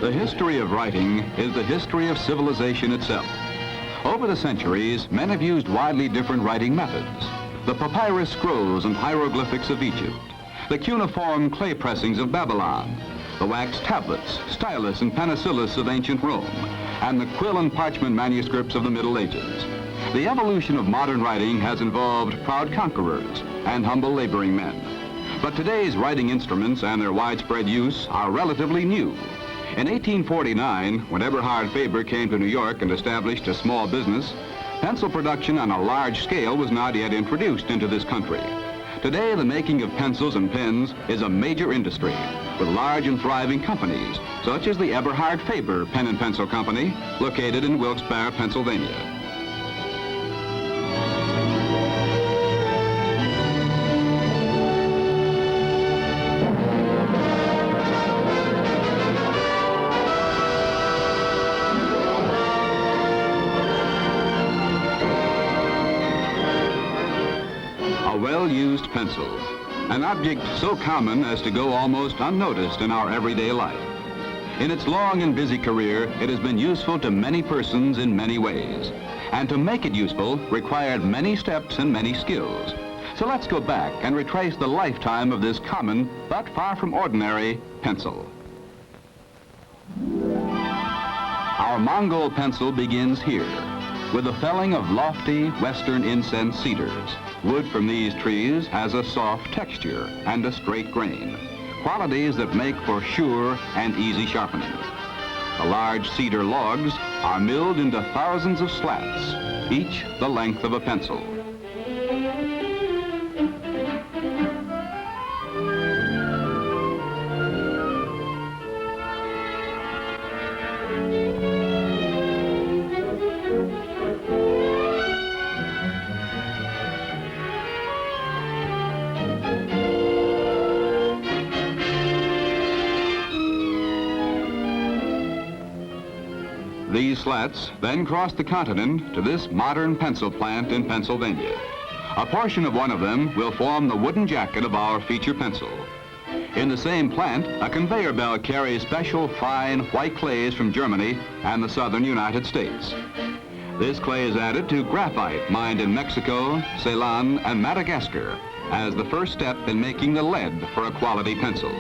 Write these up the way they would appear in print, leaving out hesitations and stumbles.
The history of writing is the history of civilization itself. Over the centuries, men have used widely different writing methods. The papyrus scrolls and hieroglyphics of Egypt, the cuneiform clay pressings of Babylon, the wax tablets, stylus and penicillus of ancient Rome, and the quill and parchment manuscripts of the Middle Ages. The evolution of modern writing has involved proud conquerors and humble laboring men. But today's writing instruments and their widespread use are relatively new. In 1849, when Eberhard Faber came to New York and established a small business, pencil production on a large scale was not yet introduced into this country. Today, the making of pencils and pens is a major industry, with large and thriving companies, such as the Eberhard Faber Pen and Pencil Company, located in Wilkes-Barre, Pennsylvania. Well-used pencil, an object so common as to go almost unnoticed in our everyday life. In its long and busy career, it has been useful to many persons in many ways, and to make it useful required many steps and many skills. So let's go back and retrace the lifetime of this common, but far from ordinary, pencil. Our Mongol pencil begins here, with the felling of lofty western incense cedars. Wood from these trees has a soft texture and a straight grain, qualities that make for sure and easy sharpening. The large cedar logs are milled into thousands of slats, each the length of a pencil. These slats then cross the continent to this modern pencil plant in Pennsylvania. A portion of one of them will form the wooden jacket of our feature pencil. In the same plant, a conveyor belt carries special fine white clays from Germany and the southern United States. This clay is added to graphite mined in Mexico, Ceylon, and Madagascar as the first step in making the lead for a quality pencil.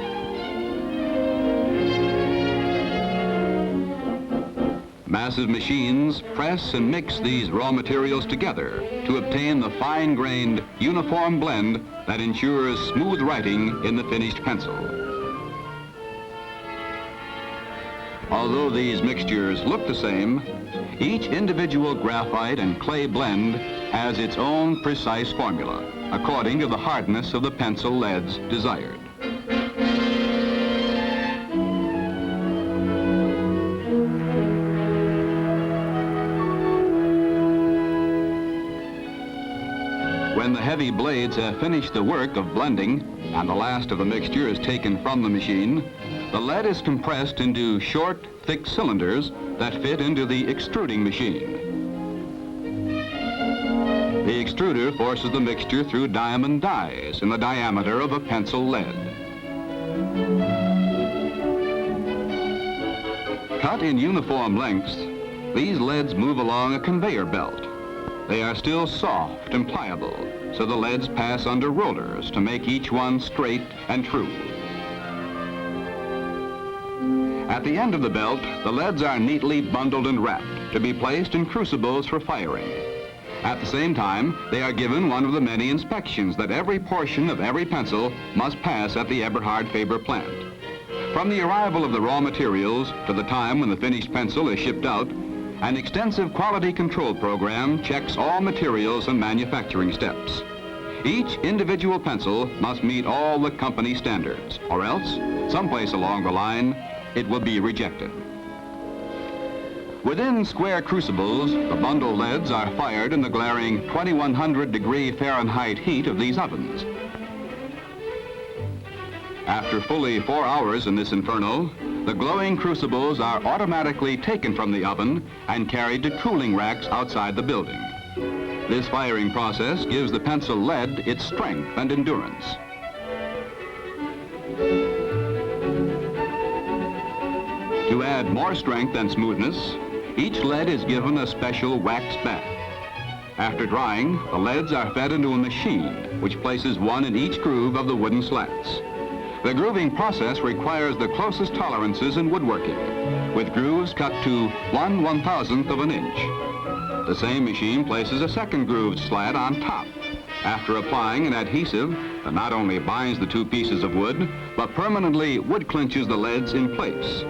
Massive machines press and mix these raw materials together to obtain the fine-grained, uniform blend that ensures smooth writing in the finished pencil. Although these mixtures look the same, each individual graphite and clay blend has its own precise formula, according to the hardness of the pencil leads desired. When the heavy blades have finished the work of blending and the last of the mixture is taken from the machine, the lead is compressed into short, thick cylinders that fit into the extruding machine. The extruder forces the mixture through diamond dies in the diameter of a pencil lead. Cut in uniform lengths, these leads move along a conveyor belt. They are still soft and pliable, so the leads pass under rollers to make each one straight and true. At the end of the belt, the leads are neatly bundled and wrapped to be placed in crucibles for firing. At the same time, they are given one of the many inspections that every portion of every pencil must pass at the Eberhard Faber plant. From the arrival of the raw materials to the time when the finished pencil is shipped out, an extensive quality control program checks all materials and manufacturing steps. Each individual pencil must meet all the company standards, or else, someplace along the line, it will be rejected. Within square crucibles, the bundle leads are fired in the glaring 2100-degree Fahrenheit heat of these ovens. After fully 4 hours in this inferno, the glowing crucibles are automatically taken from the oven and carried to cooling racks outside the building. This firing process gives the pencil lead its strength and endurance. To add more strength and smoothness, each lead is given a special wax bath. After drying, the leads are fed into a machine, which places one in each groove of the wooden slats. The grooving process requires the closest tolerances in woodworking, with grooves cut to 1/1000th of an inch. The same machine places a second grooved slat on top. After applying an adhesive that not only binds the two pieces of wood, but permanently wood clinches the leads in place.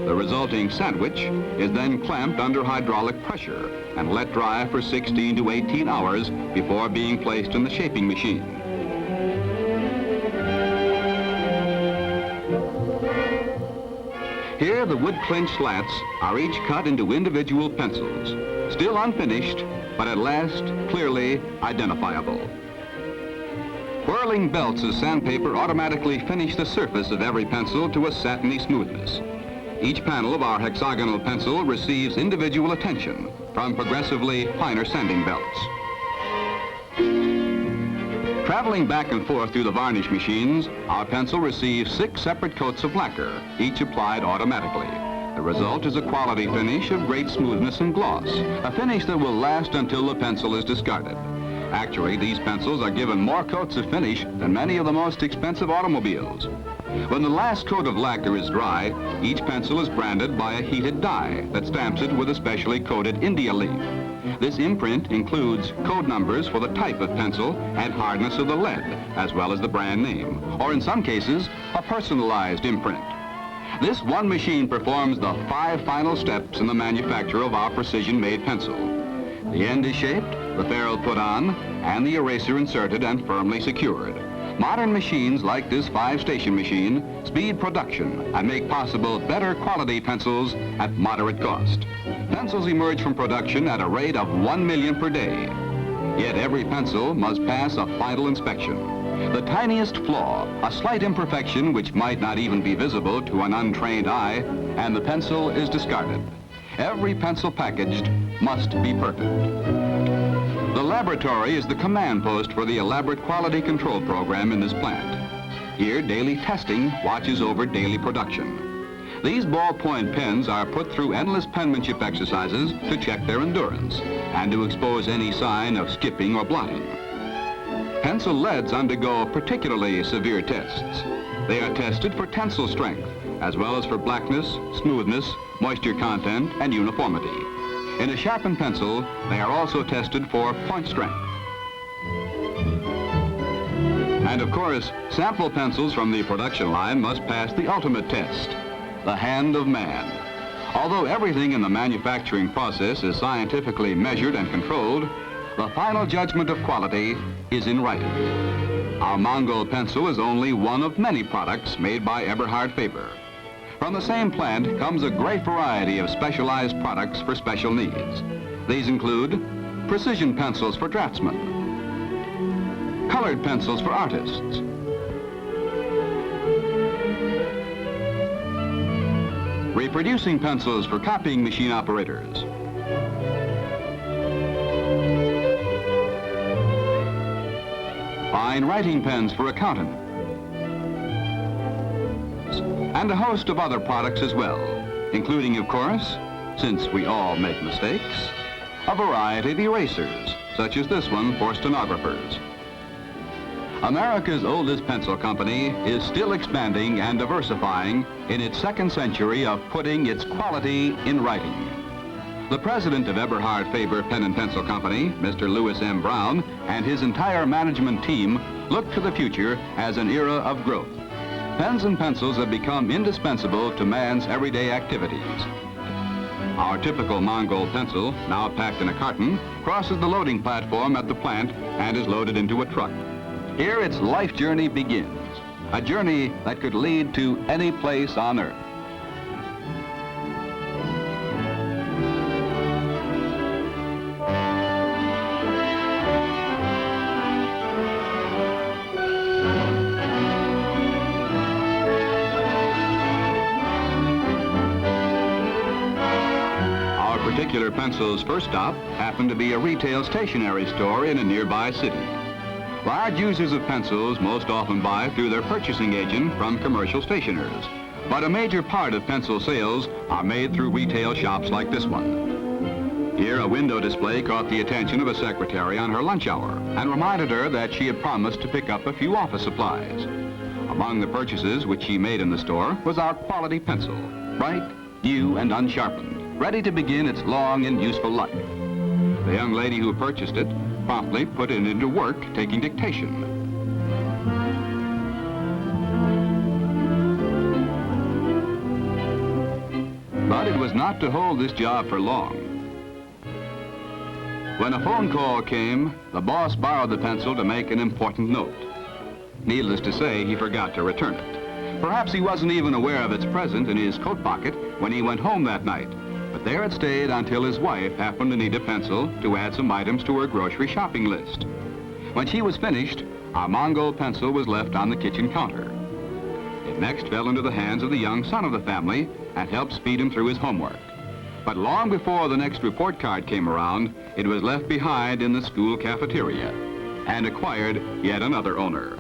The resulting sandwich is then clamped under hydraulic pressure and let dry for 16 to 18 hours before being placed in the shaping machine. Here, the wood clinch slats are each cut into individual pencils, still unfinished, but at last clearly identifiable. Whirling belts of sandpaper automatically finish the surface of every pencil to a satiny smoothness. Each panel of our hexagonal pencil receives individual attention from progressively finer sanding belts. Traveling back and forth through the varnish machines, our pencil receives 6 separate coats of lacquer, each applied automatically. The result is a quality finish of great smoothness and gloss, a finish that will last until the pencil is discarded. Actually, these pencils are given more coats of finish than many of the most expensive automobiles. When the last coat of lacquer is dry, each pencil is branded by a heated die that stamps it with a specially coated India leaf. This imprint includes code numbers for the type of pencil and hardness of the lead, as well as the brand name, or in some cases, a personalized imprint. This one machine performs the 5 final steps in the manufacture of our precision-made pencil. The end is shaped, the ferrule put on, and the eraser inserted and firmly secured. Modern machines like this 5-station machine speed production and make possible better quality pencils at moderate cost. Pencils emerge from production at a rate of 1 million per day. Yet every pencil must pass a final inspection. The tiniest flaw, a slight imperfection which might not even be visible to an untrained eye, and the pencil is discarded. Every pencil packaged must be perfect. The laboratory is the command post for the elaborate quality control program in this plant. Here, daily testing watches over daily production. These ballpoint pens are put through endless penmanship exercises to check their endurance and to expose any sign of skipping or blotting. Pencil leads undergo particularly severe tests. They are tested for tensile strength, as well as for blackness, smoothness, moisture content, and uniformity. In a sharpened pencil, they are also tested for point strength. And of course, sample pencils from the production line must pass the ultimate test, the hand of man. Although everything in the manufacturing process is scientifically measured and controlled, the final judgment of quality is in writing. Our Mongol pencil is only one of many products made by Eberhard Faber. From the same plant comes a great variety of specialized products for special needs. These include precision pencils for draftsmen, colored pencils for artists, reproducing pencils for copying machine operators, fine writing pens for accountants, and a host of other products as well, including, of course, since we all make mistakes, a variety of erasers, such as this one for stenographers. America's oldest pencil company is still expanding and diversifying in its 2nd century of putting its quality in writing. The president of Eberhard Faber Pen and Pencil Company, Mr. Lewis M. Brown, and his entire management team look to the future as an era of growth. Pens and pencils have become indispensable to man's everyday activities. Our typical Mongol pencil, now packed in a carton, crosses the loading platform at the plant and is loaded into a truck. Here its life journey begins, a journey that could lead to any place on earth. Particular pencil's first stop happened to be a retail stationery store in a nearby city. Large users of pencils most often buy through their purchasing agent from commercial stationers, But a major part of pencil sales are made through retail shops like this one. Here, a window display caught the attention of a secretary on her lunch hour and reminded her that she had promised to pick up a few office supplies. Among the purchases which she made in the store was our quality pencil, bright, new, and unsharpened, ready to begin its long and useful life. The young lady who purchased it promptly put it into work, taking dictation. But it was not to hold this job for long. When a phone call came, the boss borrowed the pencil to make an important note. Needless to say, he forgot to return it. Perhaps he wasn't even aware of its presence in his coat pocket when he went home that night. But there it stayed until his wife happened to need a pencil to add some items to her grocery shopping list. When she was finished, our Mongol pencil was left on the kitchen counter. It next fell into the hands of the young son of the family and helped speed him through his homework. But long before the next report card came around, it was left behind in the school cafeteria and acquired yet another owner.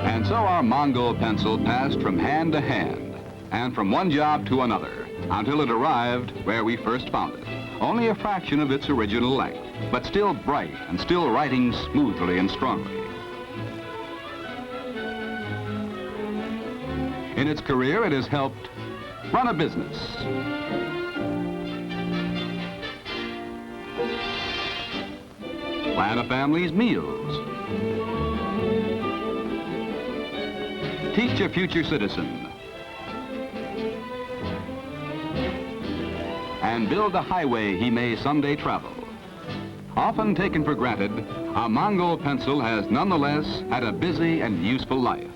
And so our Mongol pencil passed from hand to hand and from one job to another until it arrived where we first found it. Only a fraction of its original length, but still bright and still writing smoothly and strongly. In its career, it has helped run a business, plan a family's meals, teach a future citizen, and build the highway he may someday travel. Often taken for granted, our Mongol pencil has nonetheless had a busy and useful life.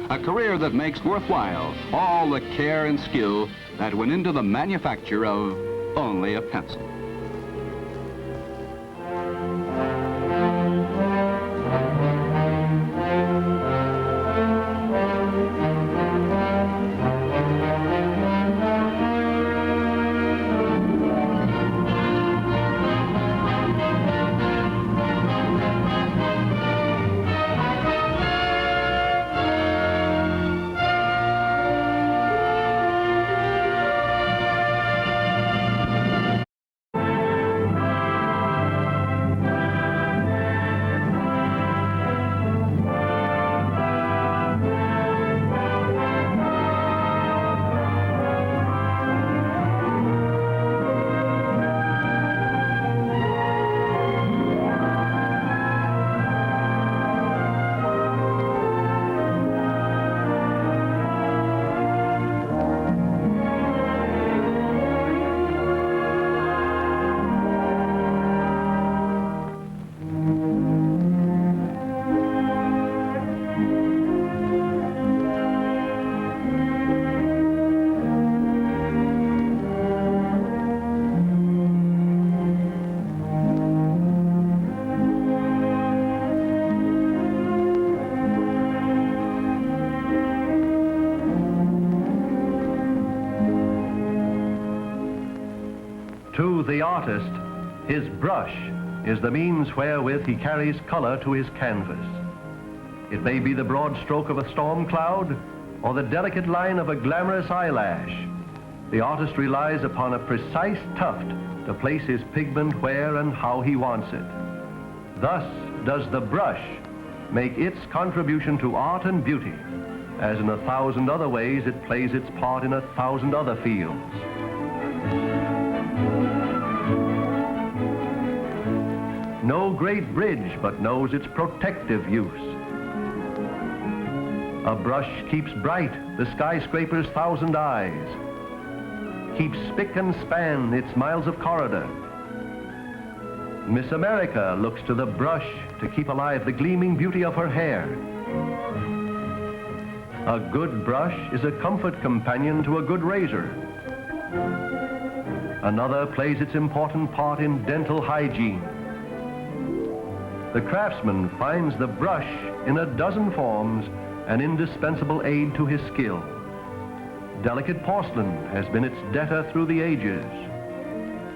A career that makes worthwhile all the care and skill that went into the manufacture of only a pencil. To the artist, his brush is the means wherewith he carries color to his canvas. It may be the broad stroke of a storm cloud or the delicate line of a glamorous eyelash. The artist relies upon a precise tuft to place his pigment where and how he wants it. Thus does the brush make its contribution to art and beauty, as in 1,000 other ways it plays its part in 1,000 other fields. No great bridge but knows its protective use. A brush keeps bright the skyscraper's 1,000 eyes, keeps spick and span its miles of corridor. Miss America looks to the brush to keep alive the gleaming beauty of her hair. A good brush is a comfort companion to a good razor. Another plays its important part in dental hygiene. The craftsman finds the brush in a dozen forms an indispensable aid to his skill. Delicate porcelain has been its debtor through the ages.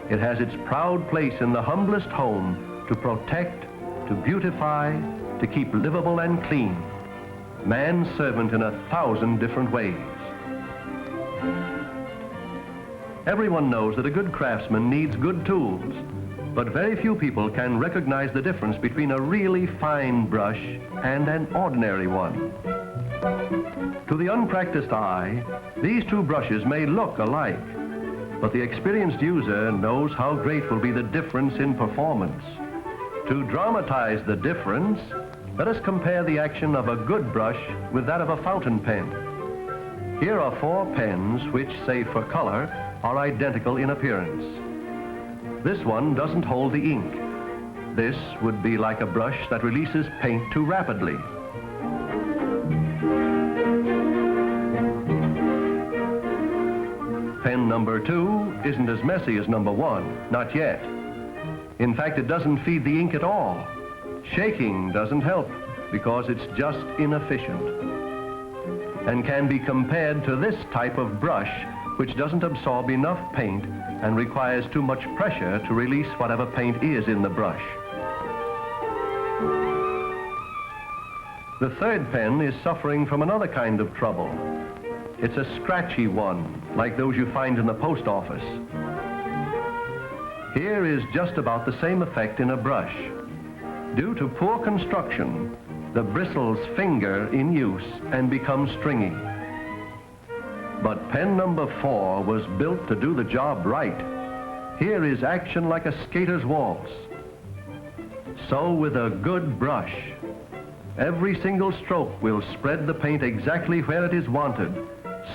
It has its proud place in the humblest home to protect, to beautify, to keep livable and clean. Man's servant in 1,000 different ways. Everyone knows that a good craftsman needs good tools, but very few people can recognize the difference between a really fine brush and an ordinary one. To the unpracticed eye, these two brushes may look alike, but the experienced user knows how great will be the difference in performance. To dramatize the difference, let us compare the action of a good brush with that of a fountain pen. Here are 4 pens which, save for color, are identical in appearance. This one doesn't hold the ink. This would be like a brush that releases paint too rapidly. Pen number 2 isn't as messy as number 1, not yet. In fact, it doesn't feed the ink at all. Shaking doesn't help because it's just inefficient, and can be compared to this type of brush which doesn't absorb enough paint and requires too much pressure to release whatever paint is in the brush. The third pen is suffering from another kind of trouble. It's a scratchy one, like those you find in the post office. Here is just about the same effect in a brush. Due to poor construction, the bristles finger in use and become stringy. But pen number 4 was built to do the job right. Here is action like a skater's waltz. So with a good brush, every single stroke will spread the paint exactly where it is wanted,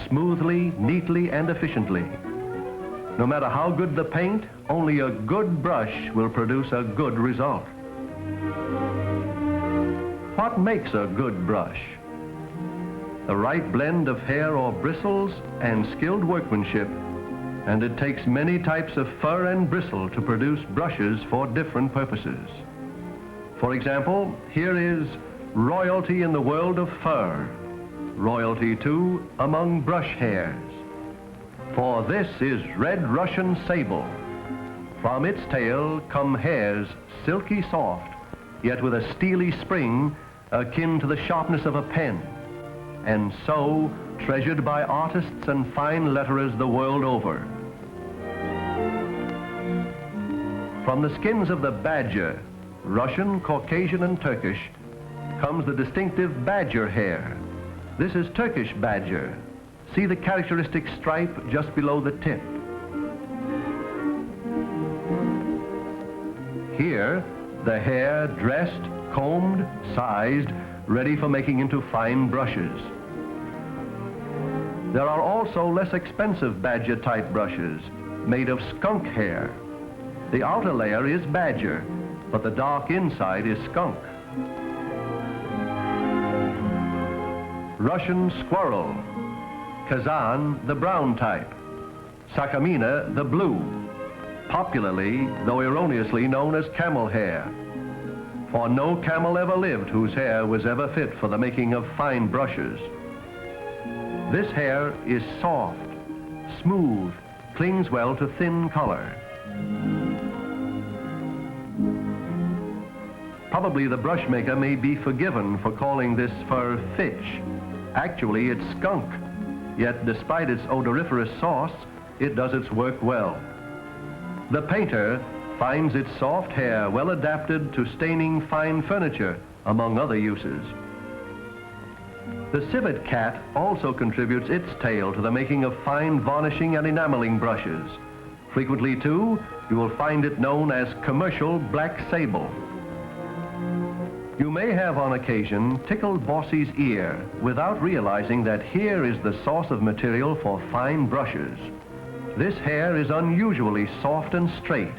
smoothly, neatly, and efficiently. No matter how good the paint, only a good brush will produce a good result. What makes a good brush? The right blend of hair or bristles and skilled workmanship, and it takes many types of fur and bristle to produce brushes for different purposes. For example, here is royalty in the world of fur, royalty too among brush hairs. For this is red Russian Sable. From its tail come hairs silky soft, yet with a steely spring akin to the sharpness of a pen, and so treasured by artists and fine letterers the world over. From the skins of the badger, Russian, Caucasian, and Turkish, comes the distinctive badger hair. This is Turkish Badger. See the characteristic stripe just below the tip. Here, the hair dressed, combed, sized, ready for making into fine brushes. There are also less expensive badger-type brushes made of skunk hair. The outer layer is badger, but the dark inside is skunk. Russian Squirrel, Kazan, the brown type, Sakamina, the blue, popularly, though erroneously, known as camel hair. For no camel ever lived whose hair was ever fit for the making of fine brushes. This hair is soft, smooth, clings well to thin color. Probably the brush maker may be forgiven for calling this fur fitch. Actually, it's skunk, yet despite its odoriferous sauce, it does its work well. The painter finds its soft hair well adapted to staining fine furniture, among other uses. The civet cat also contributes its tail to the making of fine varnishing and enameling brushes. Frequently, too, you will find it known as commercial black sable. You may have on occasion tickled Bossy's ear without realizing that here is the source of material for fine brushes. This hair is unusually soft and straight.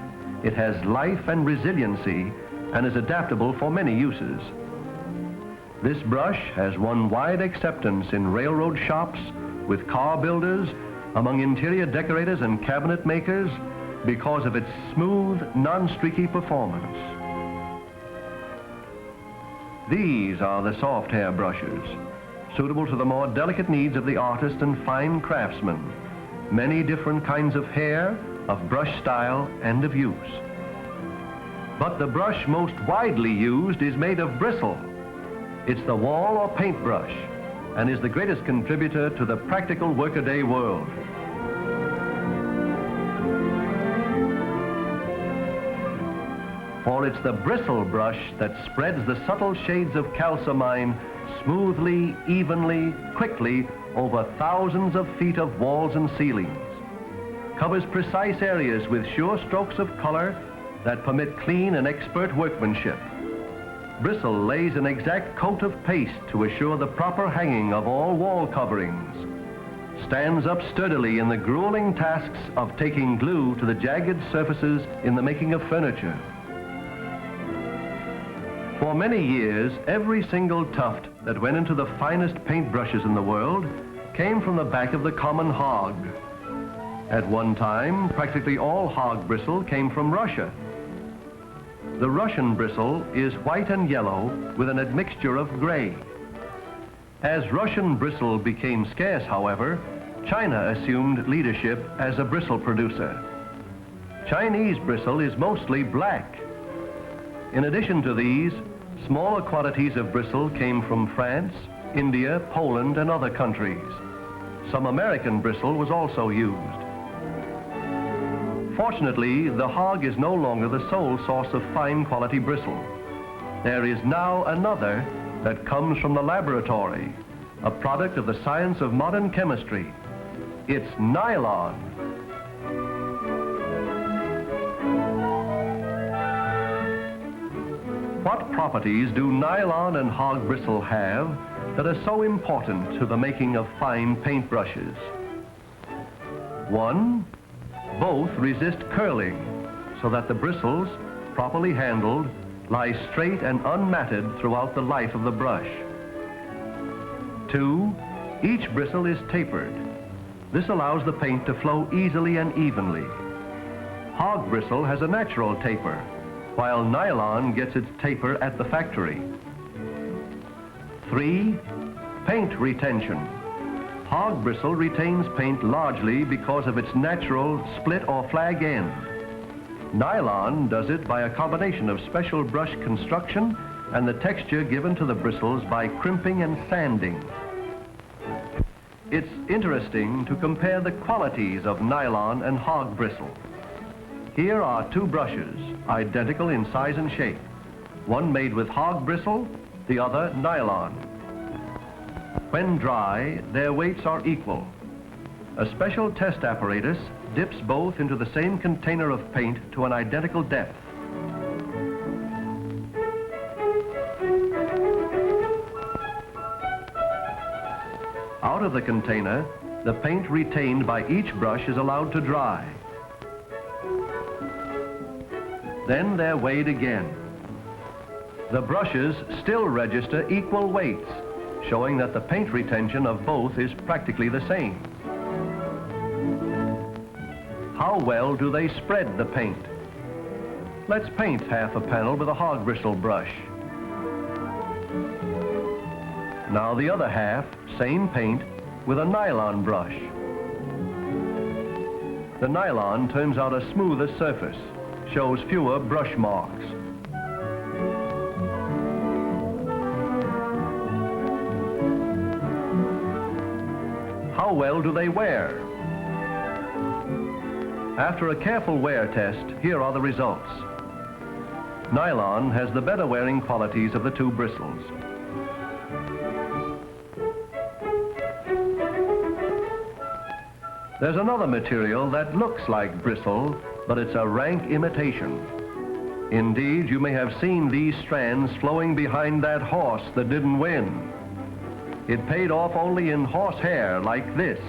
It has life and resiliency and is adaptable for many uses. This brush has won wide acceptance in railroad shops, with car builders, among interior decorators and cabinet makers because of its smooth, non-streaky performance. These are the soft hair brushes, suitable to the more delicate needs of the artist and fine craftsman. Many different kinds of hair, of brush style, and of use. But the brush most widely used is made of bristle, It's the wall or paintbrush, and is the greatest contributor to the practical workaday world. For it's the bristle brush that spreads the subtle shades of calcimine smoothly, evenly, quickly over thousands of feet of walls and ceilings, covers precise areas with sure strokes of color that permit clean and expert workmanship. Bristle lays an exact coat of paste to assure the proper hanging of all wall coverings, stands up sturdily in the grueling tasks of taking glue to the jagged surfaces in the making of furniture. For many years, every single tuft that went into the finest paintbrushes in the world came from the back of the common hog. At one time, practically all hog bristle came from Russia. The Russian bristle is white and yellow with an admixture of gray. As Russian bristle became scarce, however, China assumed leadership as a bristle producer. Chinese bristle is mostly black. In addition to these, smaller quantities of bristle came from France, India, Poland, and other countries. Some American bristle was also used. Fortunately, the hog is no longer the sole source of fine quality bristle. There is now another that comes from the laboratory, a product of the science of modern chemistry. It's nylon. What properties do nylon and hog bristle have that are so important to the making of fine paintbrushes? 1, both resist curling so that the bristles, properly handled, lie straight and unmatted throughout the life of the brush. 2, each bristle is tapered. This allows the paint to flow easily and evenly. Hog bristle has a natural taper, while nylon gets its taper at the factory. 3, paint retention. Hog bristle retains paint largely because of its natural split or flag end. Nylon does it by a combination of special brush construction and the texture given to the bristles by crimping and sanding. It's interesting to compare the qualities of nylon and hog bristle. Here are 2 brushes, identical in size and shape. One made with hog bristle, the other nylon. When dry, their weights are equal. A special test apparatus dips both into the same container of paint to an identical depth. Out of the container, the paint retained by each brush is allowed to dry. Then they're weighed again. The brushes still register equal weights, showing that the paint retention of both is practically the same. How well do they spread the paint? Let's paint half a panel with a hog bristle brush. Now the other half, same paint, with a nylon brush. The nylon turns out a smoother surface, shows fewer brush marks. How well do they wear? After a careful wear test, here are the results. Nylon has the better wearing qualities of the 2 bristles. There's another material that looks like bristle, but it's a rank imitation. Indeed, you may have seen these strands flowing behind that horse that didn't win. It paid off only in horsehair like this,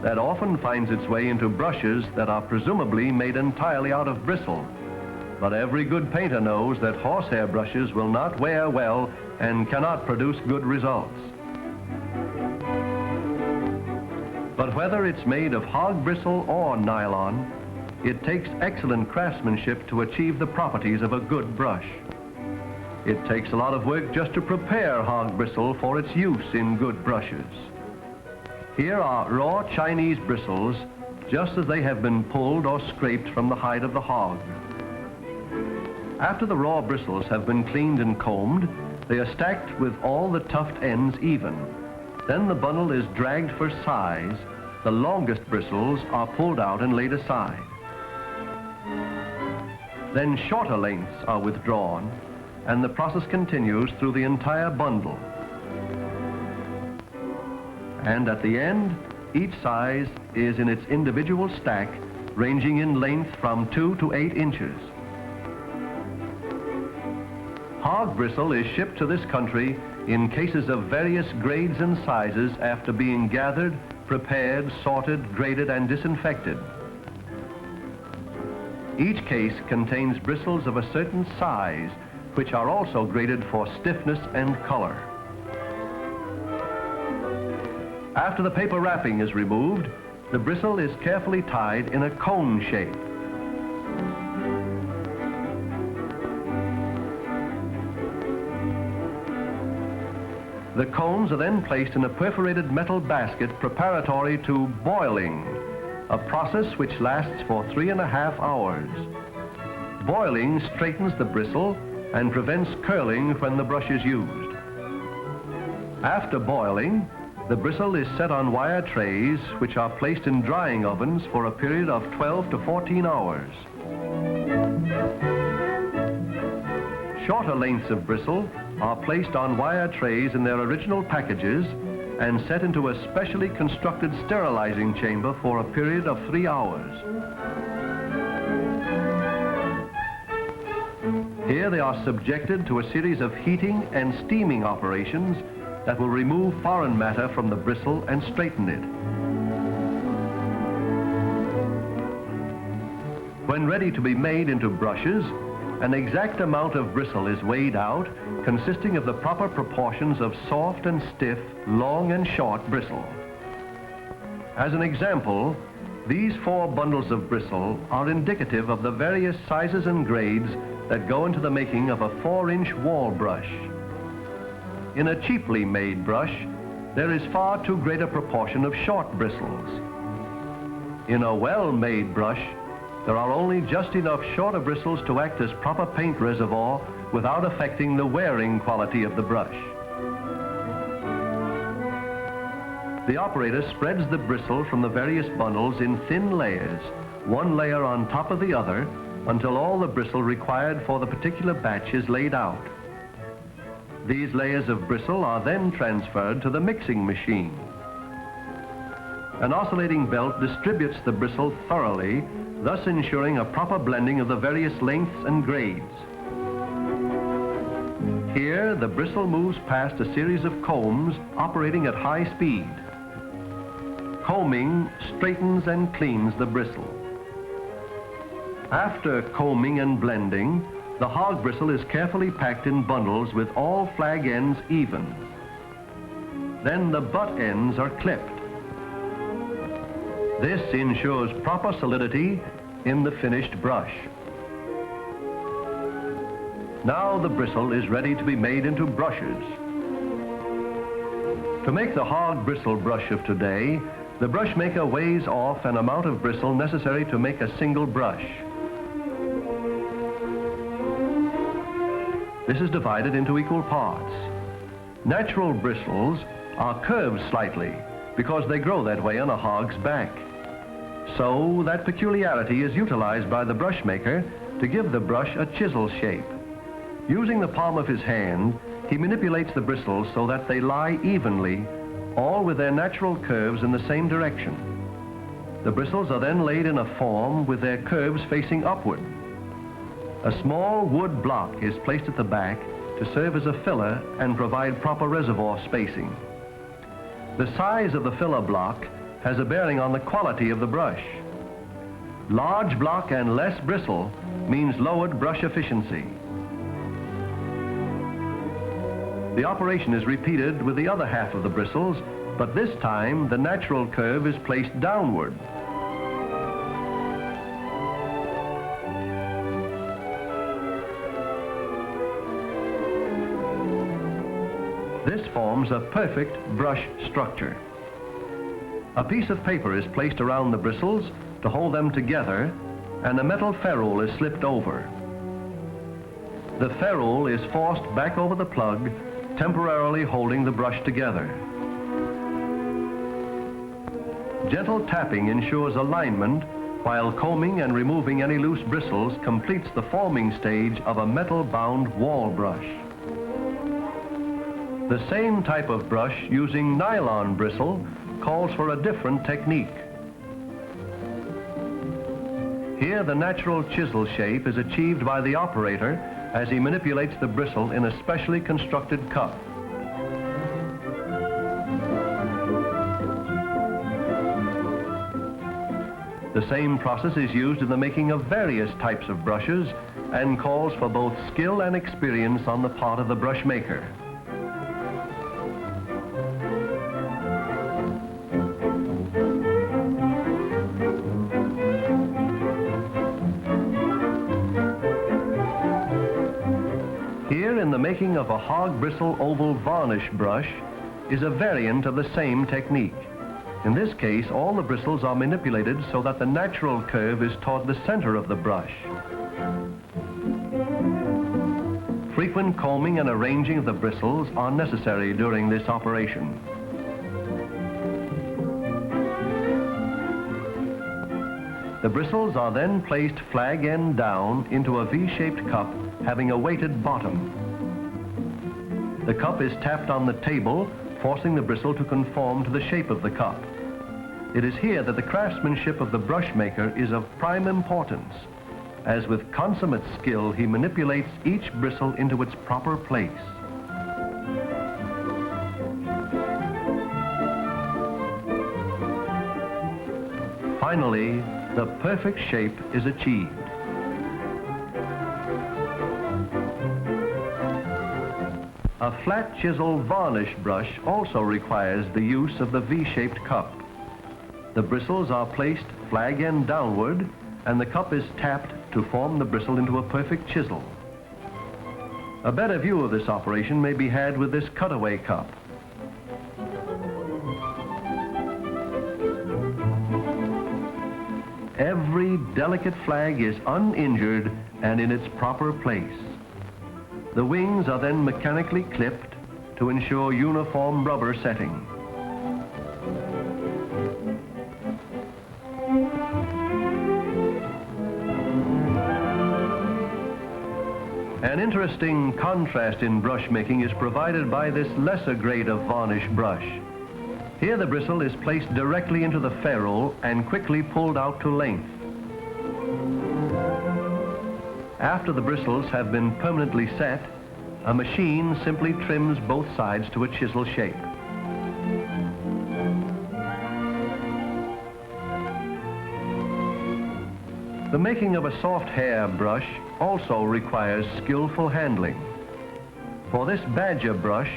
that often finds its way into brushes that are presumably made entirely out of bristle. But every good painter knows that horsehair brushes will not wear well and cannot produce good results. But whether it's made of hog bristle or nylon, it takes excellent craftsmanship to achieve the properties of a good brush. It takes a lot of work just to prepare hog bristle for its use in good brushes. Here are raw Chinese bristles, just as they have been pulled or scraped from the hide of the hog. After the raw bristles have been cleaned and combed, They are stacked with all the tuft ends even. Then the bundle is dragged for size. The longest bristles are pulled out and laid aside. Then shorter lengths are withdrawn, and the process continues through the entire bundle. And at the end, each size is in its individual stack, ranging in length from 2 to 8 inches. Hog bristle is shipped to this country in cases of various grades and sizes after being gathered, prepared, sorted, graded, and disinfected. Each case contains bristles of a certain size, which are also graded for stiffness and color. After the paper wrapping is removed, the bristle is carefully tied in a cone shape. The cones are then placed in a perforated metal basket preparatory to boiling, a process which lasts for 3.5 hours. Boiling straightens the bristle and prevents curling when the brush is used. After boiling, the bristle is set on wire trays which are placed in drying ovens for a period of 12 to 14 hours. Shorter lengths of bristle are placed on wire trays in their original packages and set into a specially constructed sterilizing chamber for a period of 3 hours. Here they are subjected to a series of heating and steaming operations that will remove foreign matter from the bristle and straighten it. When ready to be made into brushes, an exact amount of bristle is weighed out, consisting of the proper proportions of soft and stiff, long and short bristle. As an example, these 4 bundles of bristle are indicative of the various sizes and grades that go into the making of a 4-inch wall brush. In a cheaply made brush, there is far too great a proportion of short bristles. In a well-made brush, there are only just enough shorter bristles to act as proper paint reservoir without affecting the wearing quality of the brush. The operator spreads the bristle from the various bundles in thin layers, one layer on top of the other, until all the bristle required for the particular batch is laid out. These layers of bristle are then transferred to the mixing machine. An oscillating belt distributes the bristle thoroughly, thus ensuring a proper blending of the various lengths and grades. Here, the bristle moves past a series of combs operating at high speed. Combing straightens and cleans the bristle. After combing and blending, the hog bristle is carefully packed in bundles with all flag ends even. Then the butt ends are clipped. This ensures proper solidity in the finished brush. Now the bristle is ready to be made into brushes. To make the hog bristle brush of today, the brush maker weighs off an amount of bristle necessary to make a single brush. This is divided into equal parts. Natural bristles are curved slightly because they grow that way on a hog's back. So that peculiarity is utilized by the brush maker to give the brush a chisel shape. Using the palm of his hand, he manipulates the bristles so that they lie evenly, all with their natural curves in the same direction. The bristles are then laid in a form with their curves facing upward. A small wood block is placed at the back to serve as a filler and provide proper reservoir spacing. The size of the filler block has a bearing on the quality of the brush. Large block and less bristle means lowered brush efficiency. The operation is repeated with the other half of the bristles, but this time the natural curve is placed downward. This forms a perfect brush structure. A piece of paper is placed around the bristles to hold them together, and a metal ferrule is slipped over. The ferrule is forced back over the plug, temporarily holding the brush together. Gentle tapping ensures alignment, while combing and removing any loose bristles completes the forming stage of a metal-bound wall brush. The same type of brush using nylon bristle calls for a different technique. Here, the natural chisel shape is achieved by the operator as he manipulates the bristle in a specially constructed cup. The same process is used in the making of various types of brushes and calls for both skill and experience on the part of the brush maker. Here, in the making of a hog bristle oval varnish brush, is a variant of the same technique. In this case, all the bristles are manipulated so that the natural curve is toward the center of the brush. Frequent combing and arranging of the bristles are necessary during this operation. The bristles are then placed flag end down into a V-shaped cup having a weighted bottom. The cup is tapped on the table, forcing the bristle to conform to the shape of the cup. It is here that the craftsmanship of the brush maker is of prime importance, as with consummate skill he manipulates each bristle into its proper place. Finally, the perfect shape is achieved. A flat chisel varnish brush also requires the use of the V-shaped cup. The bristles are placed flag end downward, and the cup is tapped to form the bristle into a perfect chisel. A better view of this operation may be had with this cutaway cup. Every delicate flag is uninjured and in its proper place. The wings are then mechanically clipped to ensure uniform rubber setting. An interesting contrast in brush making is provided by this lesser grade of varnish brush. Here the bristle is placed directly into the ferrule and quickly pulled out to length. After the bristles have been permanently set, a machine simply trims both sides to a chisel shape. The making of a soft hair brush also requires skillful handling. For this badger brush,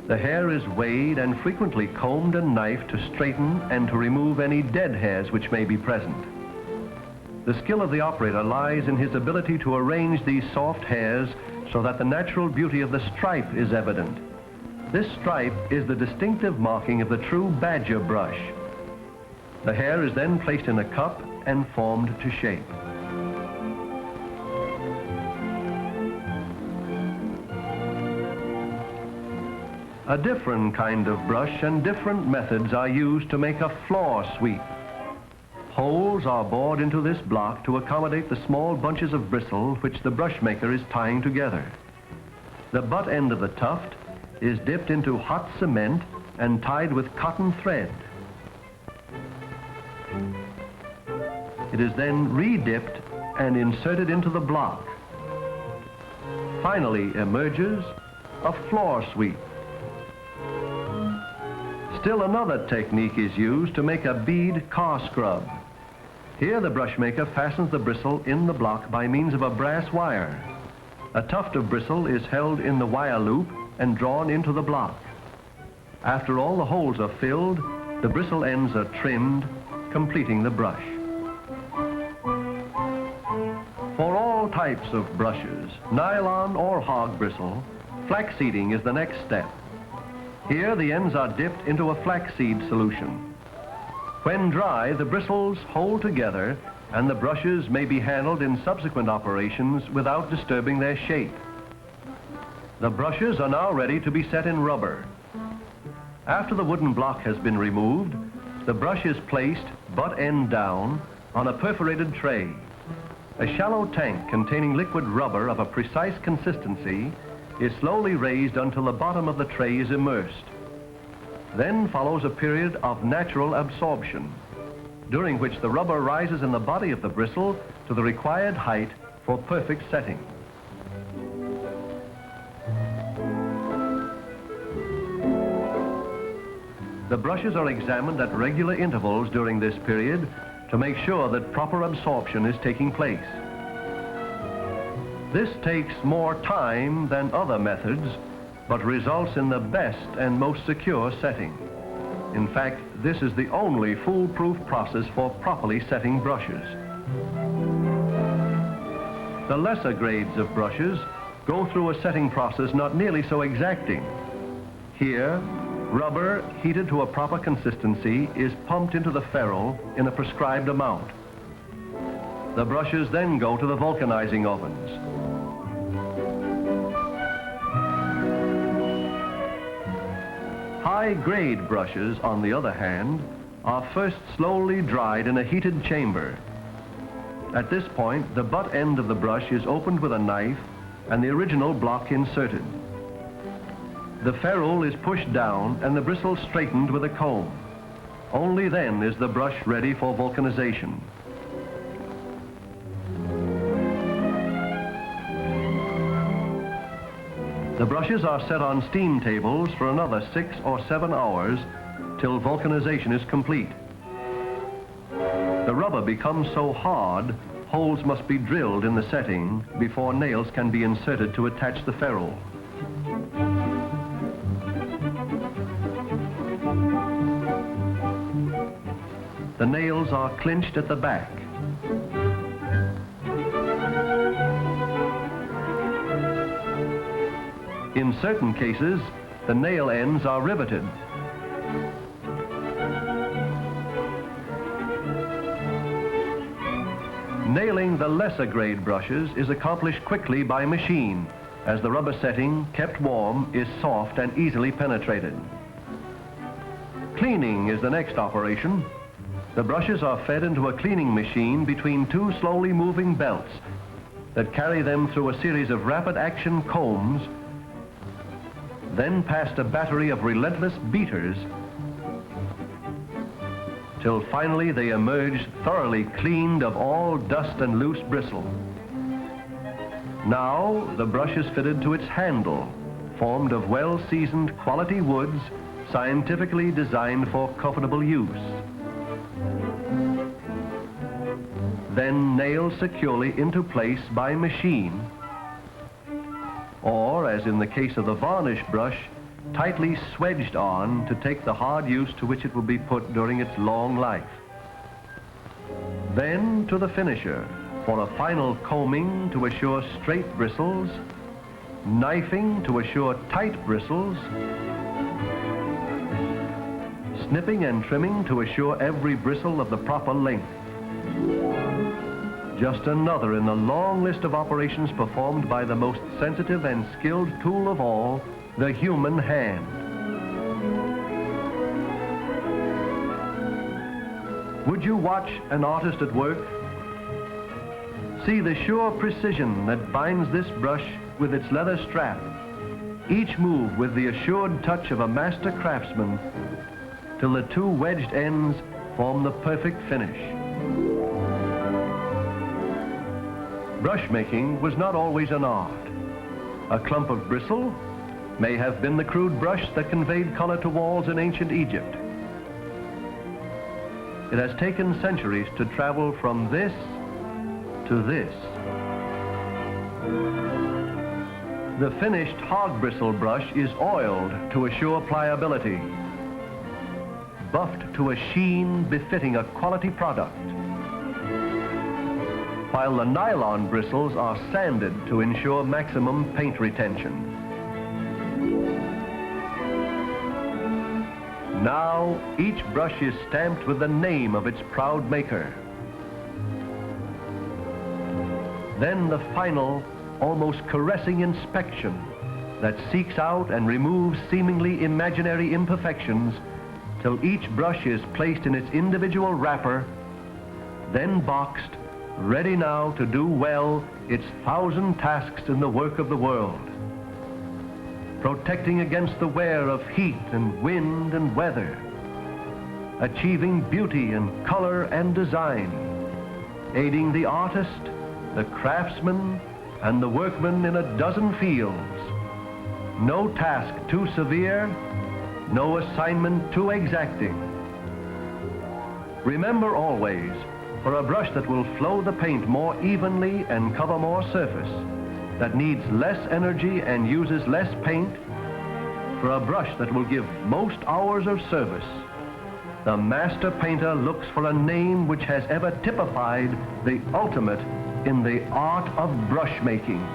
the hair is weighed and frequently combed and knifed to straighten and to remove any dead hairs which may be present. The skill of the operator lies in his ability to arrange these soft hairs so that the natural beauty of the stripe is evident. This stripe is the distinctive marking of the true badger brush. The hair is then placed in a cup and formed to shape. A different kind of brush and different methods are used to make a floor sweep. Holes are bored into this block to accommodate the small bunches of bristle which the brush maker is tying together. The butt end of the tuft is dipped into hot cement and tied with cotton thread. It is then re-dipped and inserted into the block. Finally emerges a floor sweep. Still another technique is used to make a bead car scrub. Here the brush maker fastens the bristle in the block by means of a brass wire. A tuft of bristle is held in the wire loop and drawn into the block. After all the holes are filled, the bristle ends are trimmed, completing the brush. For all types of brushes, nylon or hog bristle, flaxseeding is the next step. Here the ends are dipped into a flaxseed solution. When dry, the bristles hold together and the brushes may be handled in subsequent operations without disturbing their shape. The brushes are now ready to be set in rubber. After the wooden block has been removed, the brush is placed, butt end down, on a perforated tray. A shallow tank containing liquid rubber of a precise consistency is slowly raised until the bottom of the tray is immersed. Then follows a period of natural absorption, during which the rubber rises in the body of the bristle to the required height for perfect setting. The brushes are examined at regular intervals during this period to make sure that proper absorption is taking place. This takes more time than other methods, but results in the best and most secure setting. In fact, this is the only foolproof process for properly setting brushes. The lesser grades of brushes go through a setting process not nearly so exacting. Here, rubber, heated to a proper consistency, is pumped into the ferrule in a prescribed amount. The brushes then go to the vulcanizing ovens. High-grade brushes, on the other hand, are first slowly dried in a heated chamber. At this point, the butt end of the brush is opened with a knife and the original block inserted. The ferrule is pushed down and the bristle straightened with a comb. Only then is the brush ready for vulcanization. The brushes are set on steam tables for another 6 or 7 hours till vulcanization is complete. The rubber becomes so hard, holes must be drilled in the setting before nails can be inserted to attach the ferrule. The nails are clinched at the back. In certain cases, the nail ends are riveted. Nailing the lesser grade brushes is accomplished quickly by machine, as the rubber setting, kept warm, is soft and easily penetrated. Cleaning is the next operation. The brushes are fed into a cleaning machine between two slowly moving belts that carry them through a series of rapid action combs, then past a battery of relentless beaters, till finally they emerge thoroughly cleaned of all dust and loose bristle. Now the brush is fitted to its handle, formed of well-seasoned quality woods, scientifically designed for comfortable use. Then nailed securely into place by machine, or, as in the case of the varnish brush, tightly swedged on to take the hard use to which it will be put during its long life. Then to the finisher for a final combing to assure straight bristles, knifing to assure tight bristles, snipping and trimming to assure every bristle of the proper length. Just another in the long list of operations performed by the most sensitive and skilled tool of all, the human hand. Would you watch an artist at work? See the sure precision that binds this brush with its leather strap, each move with the assured touch of a master craftsman, till the two wedged ends form the perfect finish. Brushmaking was not always an art. A clump of bristle may have been the crude brush that conveyed color to walls in ancient Egypt. It has taken centuries to travel from this to this. The finished hog bristle brush is oiled to assure pliability, buffed to a sheen befitting a quality product, while the nylon bristles are sanded to ensure maximum paint retention. Now, each brush is stamped with the name of its proud maker. Then the final, almost caressing inspection that seeks out and removes seemingly imaginary imperfections till each brush is placed in its individual wrapper, then boxed, ready now to do well its 1,000 tasks in the work of the world, protecting against the wear of heat and wind and weather, achieving beauty and color and design, aiding the artist, the craftsman, and the workman in a dozen fields. No task too severe, no assignment too exacting. Remember always, for a brush that will flow the paint more evenly and cover more surface, that needs less energy and uses less paint, for a brush that will give most hours of service, the master painter looks for a name which has ever typified the ultimate in the art of brush making.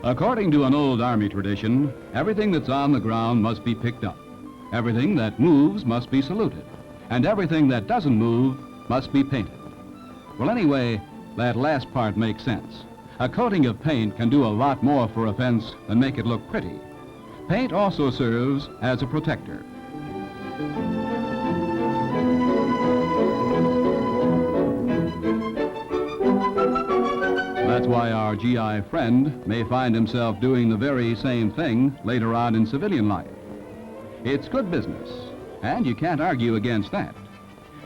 According to an old Army tradition, everything that's on the ground must be picked up. Everything that moves must be saluted. And everything that doesn't move must be painted. Well, anyway, that last part makes sense. A coating of paint can do a lot more for a fence than make it look pretty. Paint also serves as a protector. That's why our GI friend may find himself doing the very same thing later on in civilian life. It's good business, and you can't argue against that.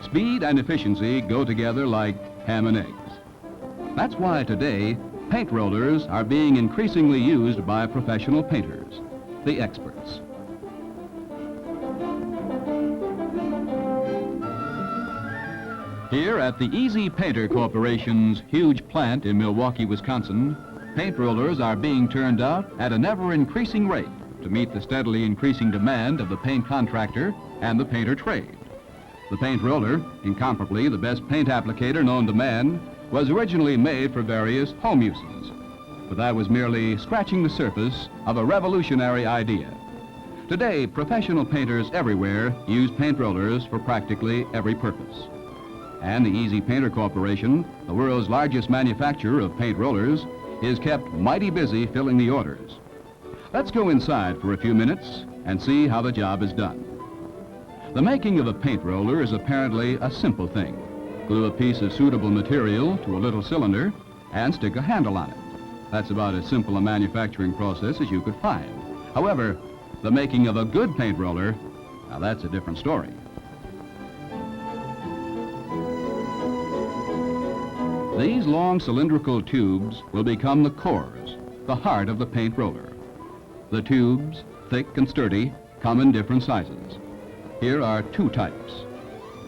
Speed and efficiency go together like ham and eggs. That's why today, paint rollers are being increasingly used by professional painters, the experts. Here at the Easy Painter Corporation's huge plant in Milwaukee, Wisconsin, paint rollers are being turned out at an ever-increasing rate to meet the steadily increasing demand of the paint contractor and the painter trade. The paint roller, incomparably the best paint applicator known to man, was originally made for various home uses, but that was merely scratching the surface of a revolutionary idea. Today, professional painters everywhere use paint rollers for practically every purpose. And the Easy Painter Corporation, the world's largest manufacturer of paint rollers, is kept mighty busy filling the orders. Let's go inside for a few minutes and see how the job is done. The making of a paint roller is apparently a simple thing. Glue a piece of suitable material to a little cylinder and stick a handle on it. That's about as simple a manufacturing process as you could find. However, the making of a good paint roller, now that's a different story. These long cylindrical tubes will become the cores, the heart of the paint roller. The tubes, thick and sturdy, come in different sizes. Here are two types,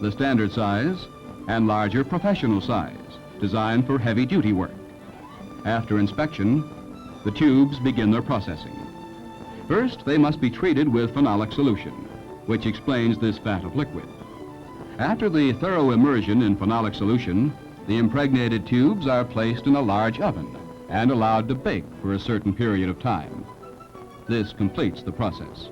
the standard size and larger professional size, designed for heavy-duty work. After inspection, the tubes begin their processing. First, they must be treated with phenolic solution, which explains this vat of liquid. After the thorough immersion in phenolic solution, the impregnated tubes are placed in a large oven and allowed to bake for a certain period of time. This completes the process.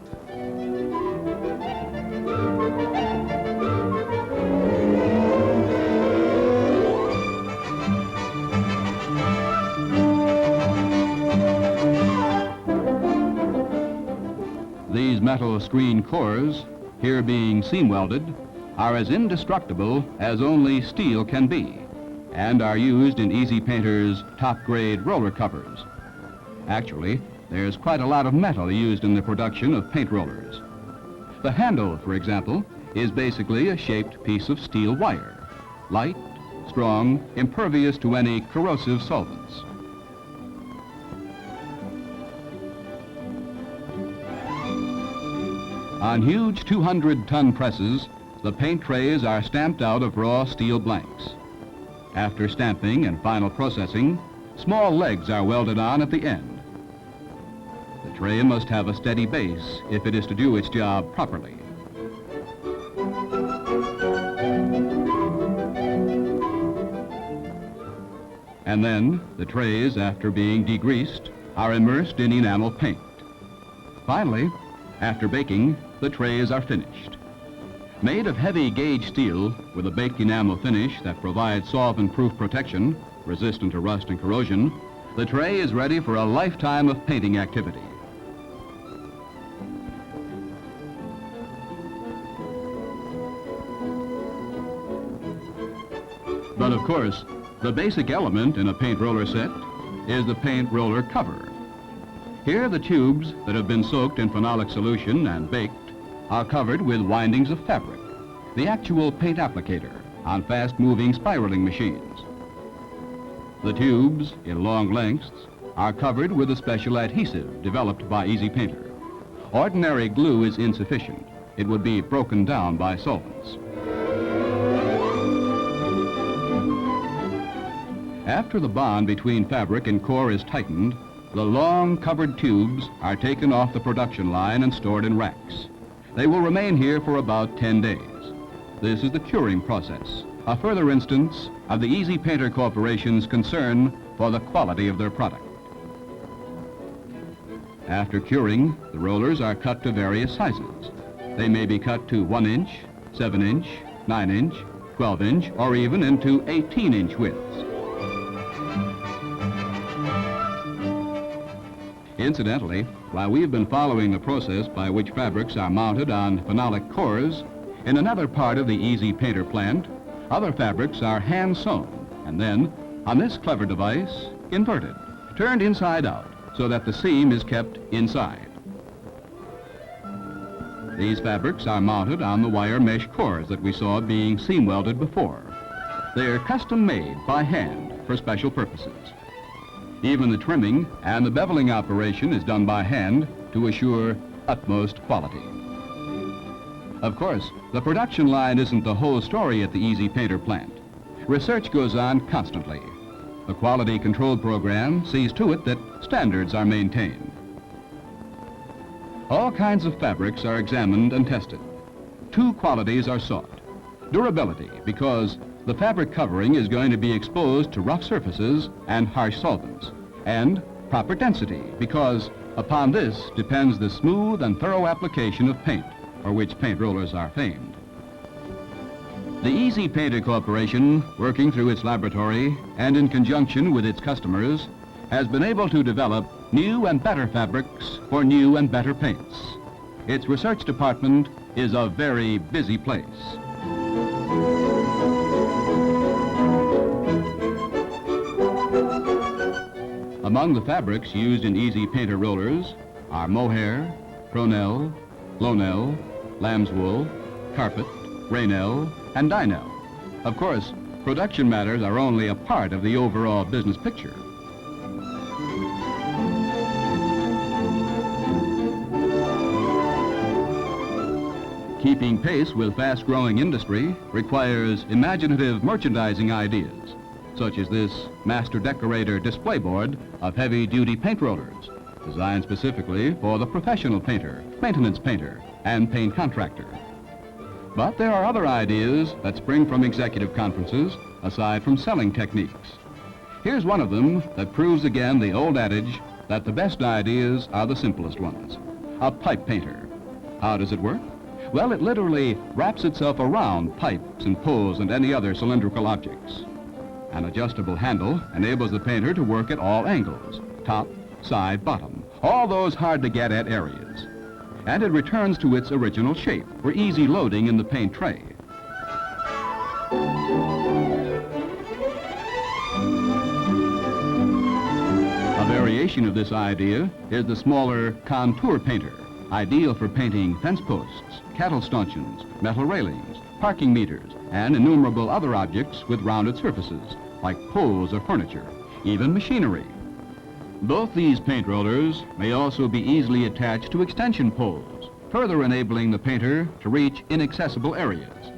These metal screen cores, here being seam welded, are as indestructible as only steel can be, and are used in Easy Painter's top-grade roller covers. Actually, there's quite a lot of metal used in the production of paint rollers. The handle, for example, is basically a shaped piece of steel wire, light, strong, impervious to any corrosive solvents. On huge 200-ton presses, the paint trays are stamped out of raw steel blanks. After stamping and final processing, small legs are welded on at the end. The tray must have a steady base if it is to do its job properly. And then the trays, after being degreased, are immersed in enamel paint. Finally, after baking, the trays are finished. Made of heavy gauge steel with a baked enamel finish that provides solvent-proof protection, resistant to rust and corrosion, the tray is ready for a lifetime of painting activity. But of course, the basic element in a paint roller set is the paint roller cover. Here, the tubes that have been soaked in phenolic solution and baked are covered with windings of fabric, the actual paint applicator on fast-moving spiraling machines. The tubes, in long lengths, are covered with a special adhesive developed by Easy Painter. Ordinary glue is insufficient. It would be broken down by solvents. After the bond between fabric and core is tightened, the long covered tubes are taken off the production line and stored in racks. They will remain here for about 10 days. This is the curing process, a further instance of the Easy Painter Corporation's concern for the quality of their product. After curing, the rollers are cut to various sizes. They may be cut to 1 inch, 7 inch, 9 inch, 12 inch, or even into 18-inch widths. Incidentally, while we've been following the process by which fabrics are mounted on phenolic cores, in another part of the Easy Painter plant, other fabrics are hand-sewn and then, on this clever device, inverted, turned inside out so that the seam is kept inside. These fabrics are mounted on the wire mesh cores that we saw being seam welded before. They are custom made by hand for special purposes. Even the trimming and the beveling operation is done by hand to assure utmost quality. Of course, the production line isn't the whole story at the Easy Painter plant. Research goes on constantly. The quality control program sees to it that standards are maintained. All kinds of fabrics are examined and tested. 2 qualities are sought. Durability, because the fabric covering is going to be exposed to rough surfaces and harsh solvents. And proper density, because upon this depends the smooth and thorough application of paint, for which paint rollers are famed. The Easy Painter Corporation, working through its laboratory and in conjunction with its customers, has been able to develop new and better fabrics for new and better paints. Its research department is a very busy place. Among the fabrics used in Easy Painter rollers are mohair, prunelle, flannel, lamb's wool, carpet, rainelle, and dynelle. Of course, production matters are only a part of the overall business picture. Keeping pace with fast-growing industry requires imaginative merchandising ideas, such as this master decorator display board of heavy-duty paint rollers, designed specifically for the professional painter, maintenance painter, and paint contractor. But there are other ideas that spring from executive conferences, aside from selling techniques. Here's one of them that proves again the old adage that the best ideas are the simplest ones. A pipe painter. How does it work? Well, it literally wraps itself around pipes and poles and any other cylindrical objects. An adjustable handle enables the painter to work at all angles, top, side, bottom, all those hard-to-get-at areas. And it returns to its original shape for easy loading in the paint tray. A variation of this idea is the smaller contour painter, ideal for painting fence posts, cattle stanchions, metal railings, parking meters, and innumerable other objects with rounded surfaces, like poles or furniture, even machinery. Both these paint rollers may also be easily attached to extension poles, further enabling the painter to reach inaccessible areas.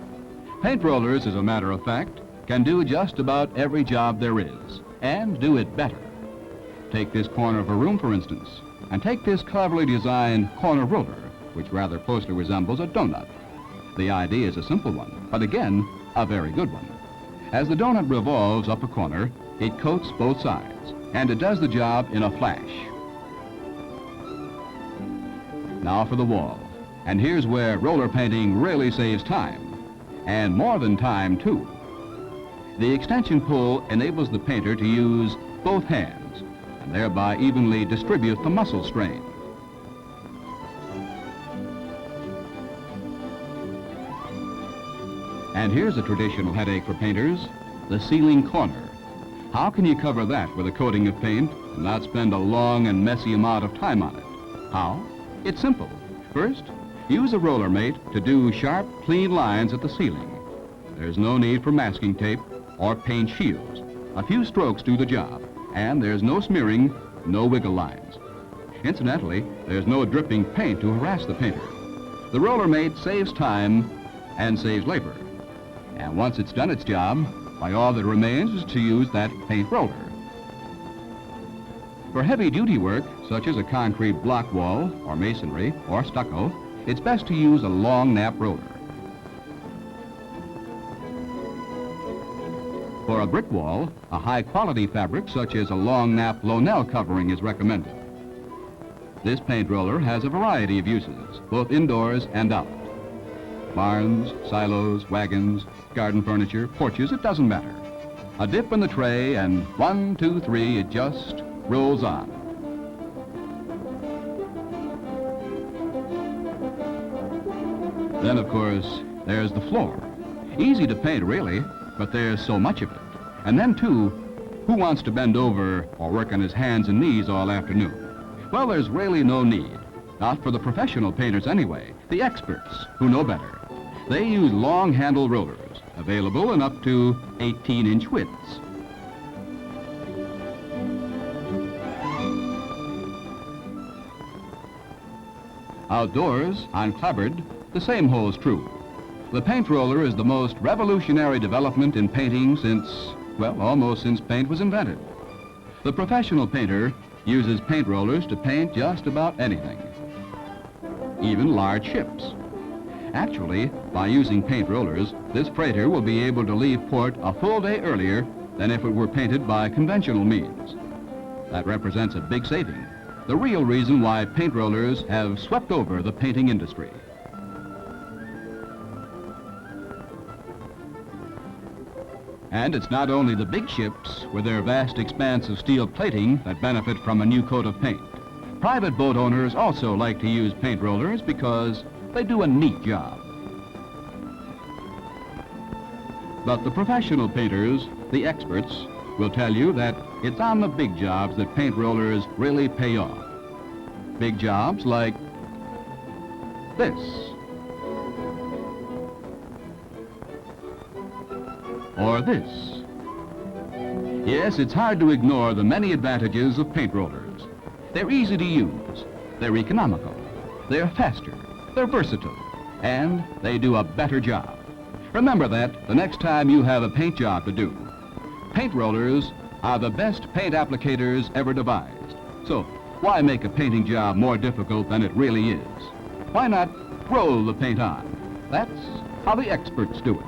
Paint rollers, as a matter of fact, can do just about every job there is, and do it better. Take this corner of a room, for instance, and take this cleverly designed corner roller, which rather closely resembles a donut. The idea is a simple one, but again, a very good one. As the donut revolves up a corner, it coats both sides, and it does the job in a flash. Now for the wall. And here's where roller painting really saves time, and more than time, too. The extension pull enables the painter to use both hands, and thereby evenly distribute the muscle strain. And here's a traditional headache for painters, the ceiling corner. How can you cover that with a coating of paint and not spend a long and messy amount of time on it? How? It's simple. First, use a roller mate to do sharp, clean lines at the ceiling. There's no need for masking tape or paint shields. A few strokes do the job, and there's no smearing, no wiggle lines. Incidentally, there's no dripping paint to harass the painter. The roller mate saves time and saves labor. And once it's done its job, why, all that remains is to use that paint roller. For heavy-duty work, such as a concrete block wall, or masonry, or stucco, it's best to use a long nap roller. For a brick wall, a high-quality fabric such as a long nap Lonell covering is recommended. This paint roller has a variety of uses, both indoors and out. Barns, silos, wagons, garden furniture, porches, it doesn't matter. A dip in the tray and 1, 2, 3, it just rolls on. Then, of course, there's the floor. Easy to paint, really, but there's so much of it. And then, too, who wants to bend over or work on his hands and knees all afternoon? Well, there's really no need. Not for the professional painters anyway, the experts who know better. They use long handle rollers, available in up to 18-inch widths. Outdoors, on clapboard, the same holds true. The paint roller is the most revolutionary development in painting since, well, almost since paint was invented. The professional painter uses paint rollers to paint just about anything, even large ships. Actually, by using paint rollers, this freighter will be able to leave port a full day earlier than if it were painted by conventional means. That represents a big saving, the real reason why paint rollers have swept over the painting industry. And it's not only the big ships with their vast expanse of steel plating that benefit from a new coat of paint. Private boat owners also like to use paint rollers because they do a neat job. But the professional painters, the experts, will tell you that it's on the big jobs that paint rollers really pay off. Big jobs like this. Or this. Yes, it's hard to ignore the many advantages of paint rollers. They're easy to use, they're economical, they're faster, they're versatile, and they do a better job. Remember that the next time you have a paint job to do. Paint rollers are the best paint applicators ever devised. So why make a painting job more difficult than it really is? Why not roll the paint on? That's how the experts do it.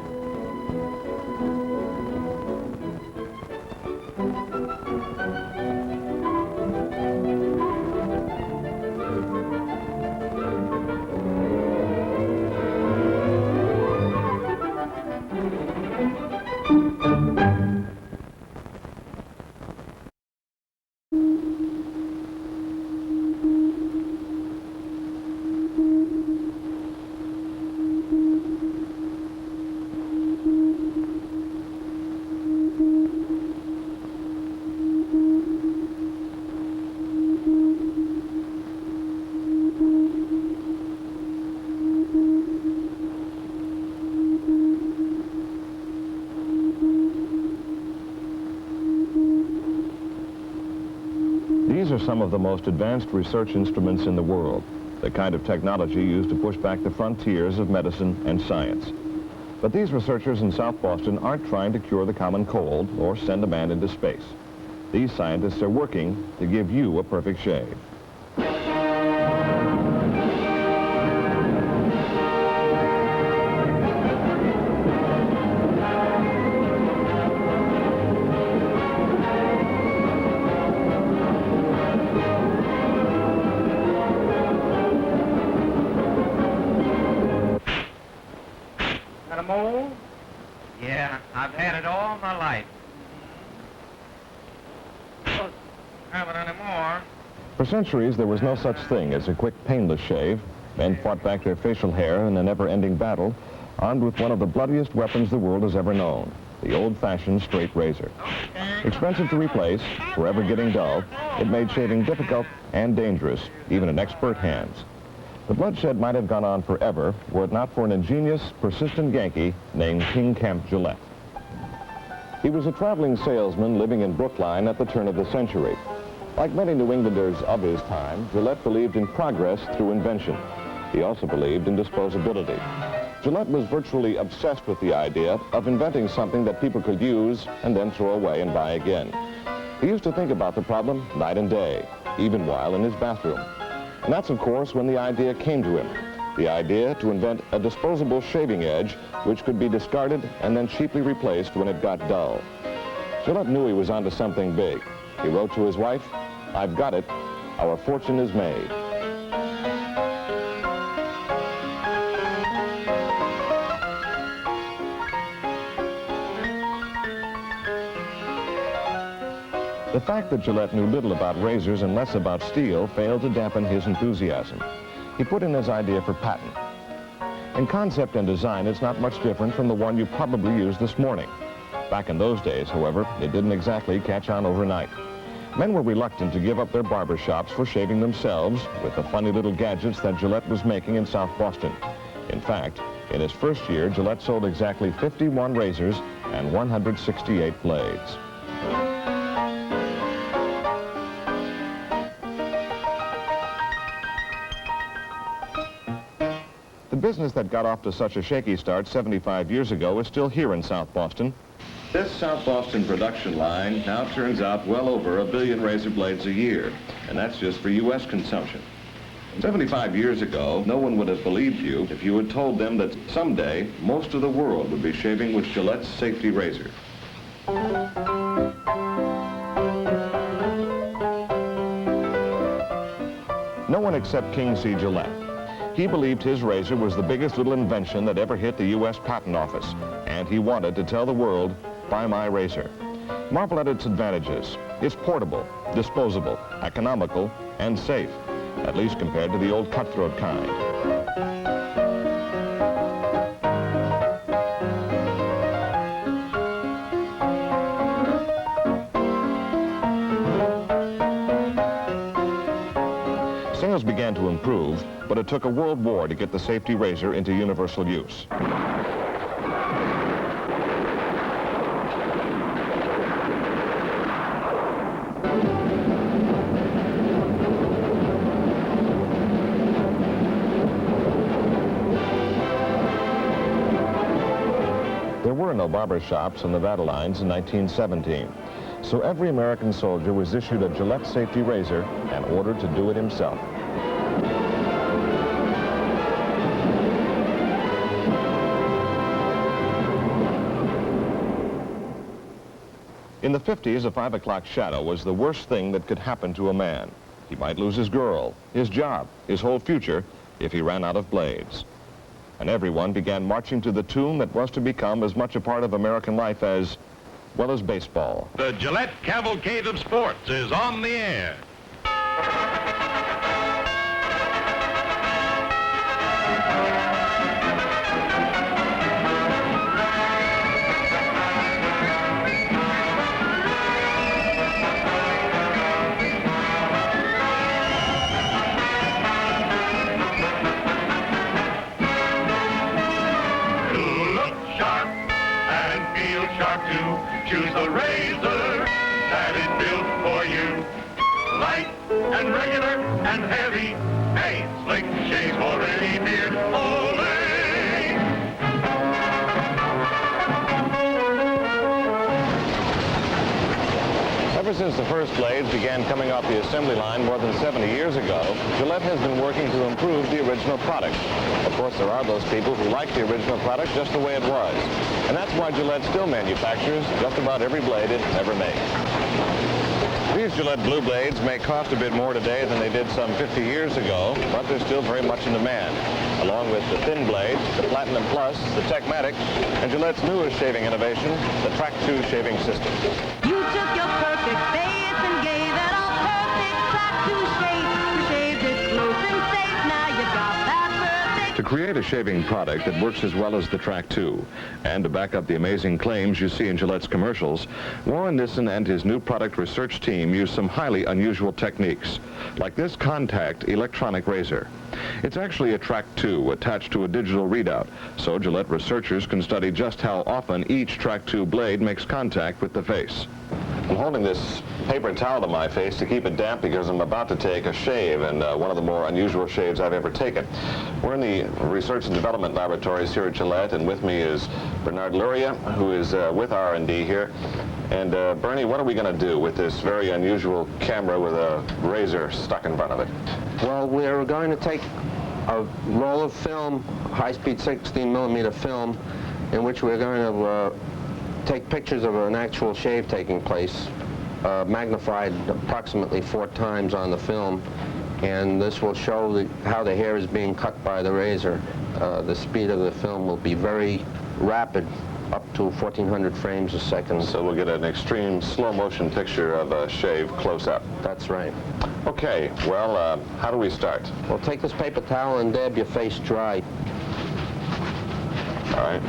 These are some of the most advanced research instruments in the world, the kind of technology used to push back the frontiers of medicine and science. But these researchers in South Boston aren't trying to cure the common cold or send a man into space. These scientists are working to give you a perfect shave. Got a mole? Yeah, I've had it all my life. Don't have it anymore. For centuries, there was no such thing as a quick, painless shave. Men fought back their facial hair in a never-ending battle, armed with one of the bloodiest weapons the world has ever known, the old-fashioned straight razor. Expensive to replace, forever getting dull, it made shaving difficult and dangerous, even in expert hands. The bloodshed might have gone on forever were it not for an ingenious, persistent Yankee named King Kemp Gillette. He was a traveling salesman living in Brookline at the turn of the century. Like many New Englanders of his time, Gillette believed in progress through invention. He also believed in disposability. Gillette was virtually obsessed with the idea of inventing something that people could use and then throw away and buy again. He used to think about the problem night and day, even while in his bathroom. And that's, of course, when the idea came to him. The idea to invent a disposable shaving edge which could be discarded and then cheaply replaced when it got dull. Gillette knew he was onto something big. He wrote to his wife, "I've got it. Our fortune is made." The fact that Gillette knew little about razors and less about steel failed to dampen his enthusiasm. He put in his idea for patent. In concept and design, it's not much different from the one you probably used this morning. Back in those days, however, it didn't exactly catch on overnight. Men were reluctant to give up their barber shops for shaving themselves with the funny little gadgets that Gillette was making in South Boston. In fact, in his first year, Gillette sold exactly 51 razors and 168 blades. The business that got off to such a shaky start 75 years ago is still here in South Boston. This South Boston production line now turns out well over 1 billion razor blades a year, and that's just for U.S. consumption. 75 years ago, no one would have believed you if you had told them that someday most of the world would be shaving with Gillette's safety razor. No one except King C. Gillette. He believed his razor was the biggest little invention that ever hit the U.S. Patent Office, and he wanted to tell the world, "Buy my razor." Marvel at its advantages. It's portable, disposable, economical, and safe, at least compared to the old cutthroat kind. Sales began to improve, but it took a world war to get the safety razor into universal use. There were no barber shops in the battle lines in 1917, so every American soldier was issued a Gillette safety razor and ordered to do it himself. In the 50s, a 5 o'clock shadow was the worst thing that could happen to a man. He might lose his girl, his job, his whole future, if he ran out of blades. And everyone began marching to the tune that was to become as much a part of American life as, well, as baseball. The Gillette Cavalcade of Sports is on the air. Choose the razor that is built for you. Light and regular and heavy. Hey, slick shaves for any beard. Ole! since the first blades began coming off the assembly line more than 70 years ago, Gillette has been working to improve the original product. Of course, there are those people who like the original product just the way it was. And that's why Gillette still manufactures just about every blade it ever made. These Gillette Blue blades may cost a bit more today than they did some 50 years ago, but they're still very much in demand, along with the thin blades, the Platinum Plus, the Techmatic, and Gillette's newest shaving innovation, the Track 2 shaving system. You took your perfect face and gave it a perfect Track 2 shave. You shaved it close and safe, now you got that perfect. To create a shaving product that works as well as the Track 2, and to back up the amazing claims you see in Gillette's commercials, Warren Nissen and his new product research team use some highly unusual techniques, like this contact electronic razor. It's actually a Track 2 attached to a digital readout, so Gillette researchers can study just how often each Track 2 blade makes contact with the face. I'm holding this paper towel to my face to keep it damp because I'm about to take a shave, and one of the more unusual shaves I've ever taken. We're in the research and development laboratories here at Gillette, and with me is Bernard Luria, who is with R&D here. And Bernie, what are we going to do with this very unusual camera with a razor stuck in front of it? Well, we're going to take a roll of film, high-speed 16mm film, in which we're going to take pictures of an actual shave taking place, magnified approximately 4 times on the film, and this will show how the hair is being cut by the razor. The speed of the film will be very rapid, up to 1400 frames a second. So we'll get an extreme slow-motion picture of a shave close-up. That's right. Okay, well, how do we start? Well, take this paper towel and dab your face dry. All right.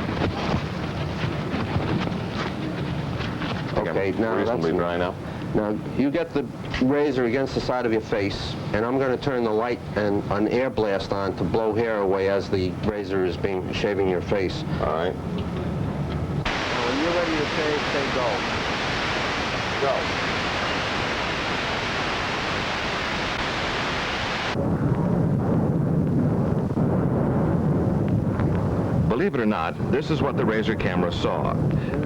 Okay, now reasonably dry now. Now, you get the razor against the side of your face, and I'm going to turn the light and an air blast on to blow hair away as the razor is shaving your face. All right. Now, when you're ready to shave, say go. Go. Believe it or not, this is what the razor camera saw.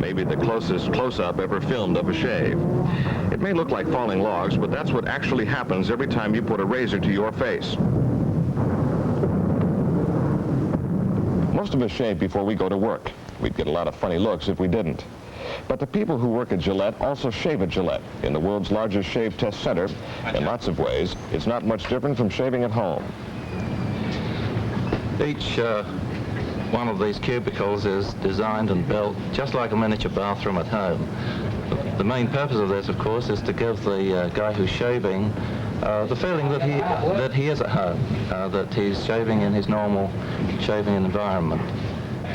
Maybe the closest close-up ever filmed of a shave. It may look like falling logs, but that's what actually happens every time you put a razor to your face. Most of us shave before we go to work. We'd get a lot of funny looks if we didn't. But the people who work at Gillette also shave at Gillette, in the world's largest shave test center. In lots of ways, it's not much different from shaving at home. Each one of these cubicles is designed and built just like a miniature bathroom at home. The main purpose of this, of course, is to give the guy who's shaving the feeling that he is at home, that he's shaving in his normal shaving environment.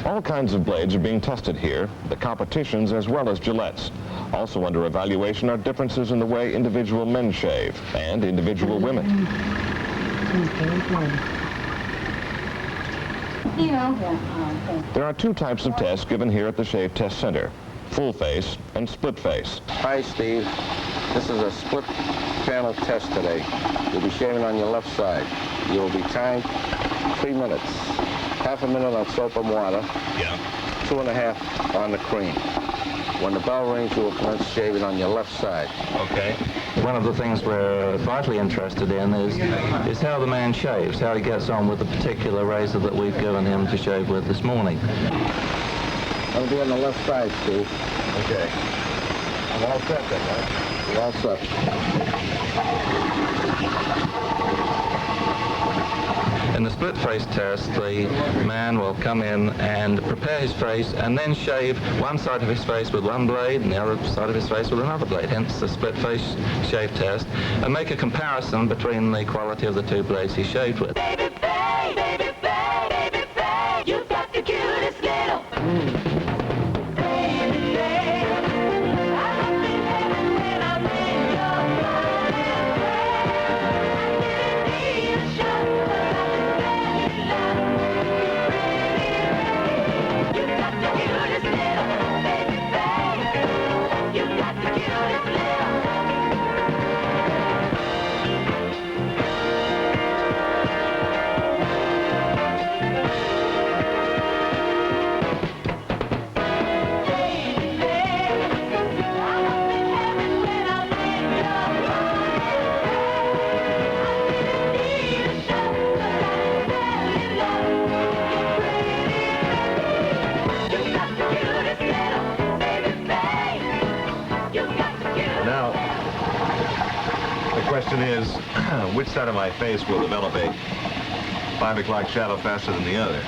All kinds of blades are being tested here, the competition's as well as Gillette's. Also under evaluation are differences in the way individual men shave and individual women. There are 2 types of tests given here at the Shave Test Center, full face and split face. Hi, Steve. This is a split panel test today. You'll be shaving on your left side. You will be timed 3 minutes. Half a minute on soap and water. Yeah. 2.5 on the cream. When the bell rings, you will commence shaving on your left side. Okay. One of the things we're vitally interested in is how the man shaves, how he gets on with the particular razor that we've given him to shave with this morning. I'll be on the left side, Steve. Okay. I'm all set then, right? You're all set. In the split face test, the man will come in and prepare his face and then shave one side of his face with one blade and the other side of his face with another blade, hence the split face shave test, and make a comparison between the quality of the 2 blades he shaved with. Baby Faye, baby Faye, baby Faye, you've got the cutest little. Baby Faye, I'm up in heaven when I'm in your mind. I didn't need a shot, but I've been ready love. You've got the cutest little, baby Faye. You've got the cutest little. question is, which side of my face will develop a 5 o'clock shadow faster than the other?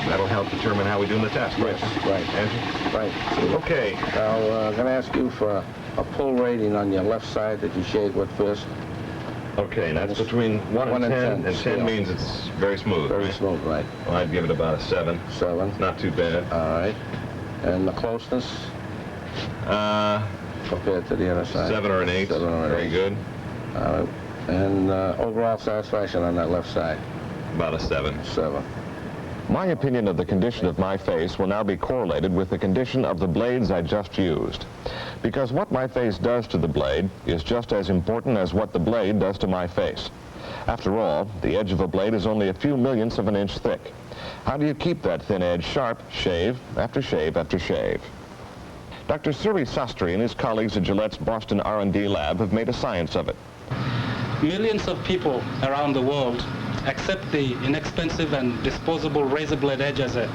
That'll help determine how we do in the test, right? Yes, right. Answer? Right. Okay. Now, I'm going to ask you for a pull rating on your left side that you shaved with first. Okay, and that's between 1 and 10, and 10 means it's very smooth, Very right? smooth, right. Well, I'd give it about a 7. 7. Not too bad. All right. And the closeness compared to the other side? 7 or an 8. 7 or an 8. Very good. All right. And overall satisfaction on that left side? About a 7. 7. My opinion of the condition of my face will now be correlated with the condition of the blades I just used. Because what my face does to the blade is just as important as what the blade does to my face. After all, the edge of a blade is only a few millionths of an inch thick. How do you keep that thin edge sharp, shave after shave after shave? Dr. Suri Sastry and his colleagues at Gillette's Boston R&D lab have made a science of it. Millions of people around the world accept the inexpensive and disposable razor blade edge as a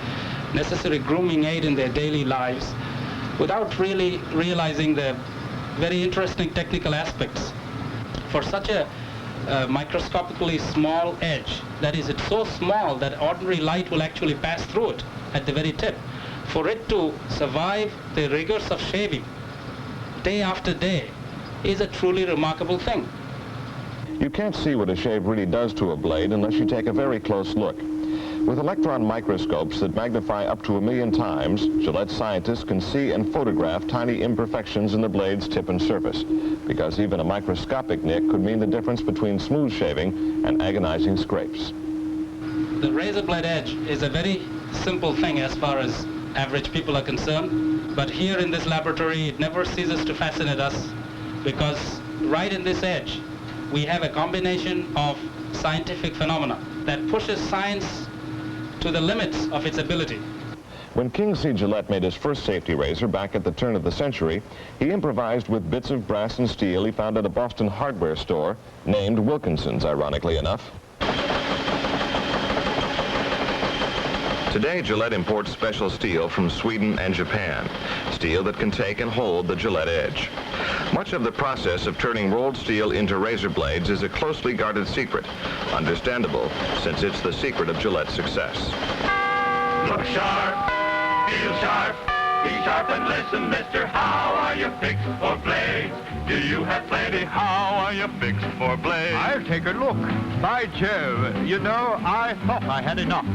necessary grooming aid in their daily lives without really realizing the very interesting technical aspects. For such a microscopically small edge, that is, it's so small that ordinary light will actually pass through it at the very tip. For it to survive the rigors of shaving day after day is a truly remarkable thing. You can't see what a shave really does to a blade unless you take a very close look. With electron microscopes that magnify up to 1,000,000 times, Gillette scientists can see and photograph tiny imperfections in the blade's tip and surface, because even a microscopic nick could mean the difference between smooth shaving and agonizing scrapes. The razor blade edge is a very simple thing as far as average people are concerned, but here in this laboratory it never ceases to fascinate us, because right in this edge we have a combination of scientific phenomena that pushes science to the limits of its ability. When King C. Gillette made his first safety razor back at the turn of the century, he improvised with bits of brass and steel he found at a Boston hardware store named Wilkinson's, ironically enough. Today, Gillette imports special steel from Sweden and Japan, steel that can take and hold the Gillette edge. Much of the process of turning rolled steel into razor blades is a closely guarded secret, understandable since it's the secret of Gillette's success. Look sharp, feel sharp, be sharp and listen, mister. How are you fixed for blades? Do you have plenty? How are you fixed for blades? I'll take a look. By Jove, you know, I thought I had enough.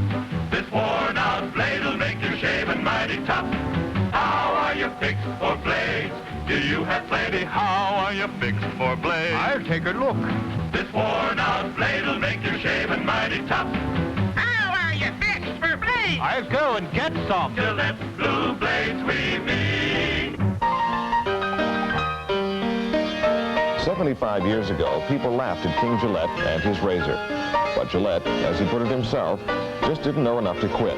This worn-out blade'll make your shaving mighty tough. How are you fixed for blades? Do you have plenty? How are you fixed for blades? I'll take a look. This worn-out blade'll make your shaving mighty tough. How are you fixed for blades? I'll go and get some. Gillette blue blades we mean. 75 years ago, people laughed at King Gillette and his razor. But Gillette, as he put it himself, just didn't know enough to quit.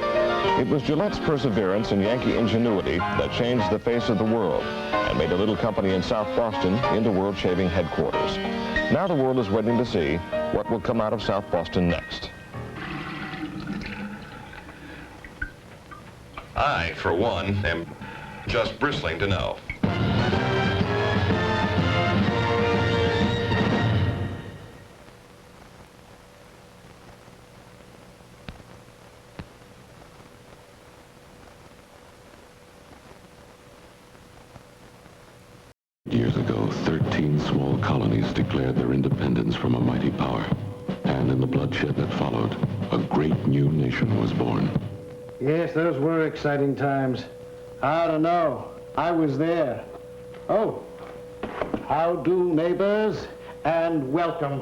It was Gillette's perseverance and Yankee ingenuity that changed the face of the world and made a little company in South Boston into World Shaving headquarters. Now the world is waiting to see what will come out of South Boston next. I, for one, am just bristling to know. Years ago, 13 small colonies declared their independence from a mighty power. And in the bloodshed that followed, a great new nation was born. Yes, those were exciting times. I don't know. I was there. Oh, how do, neighbors, and welcome.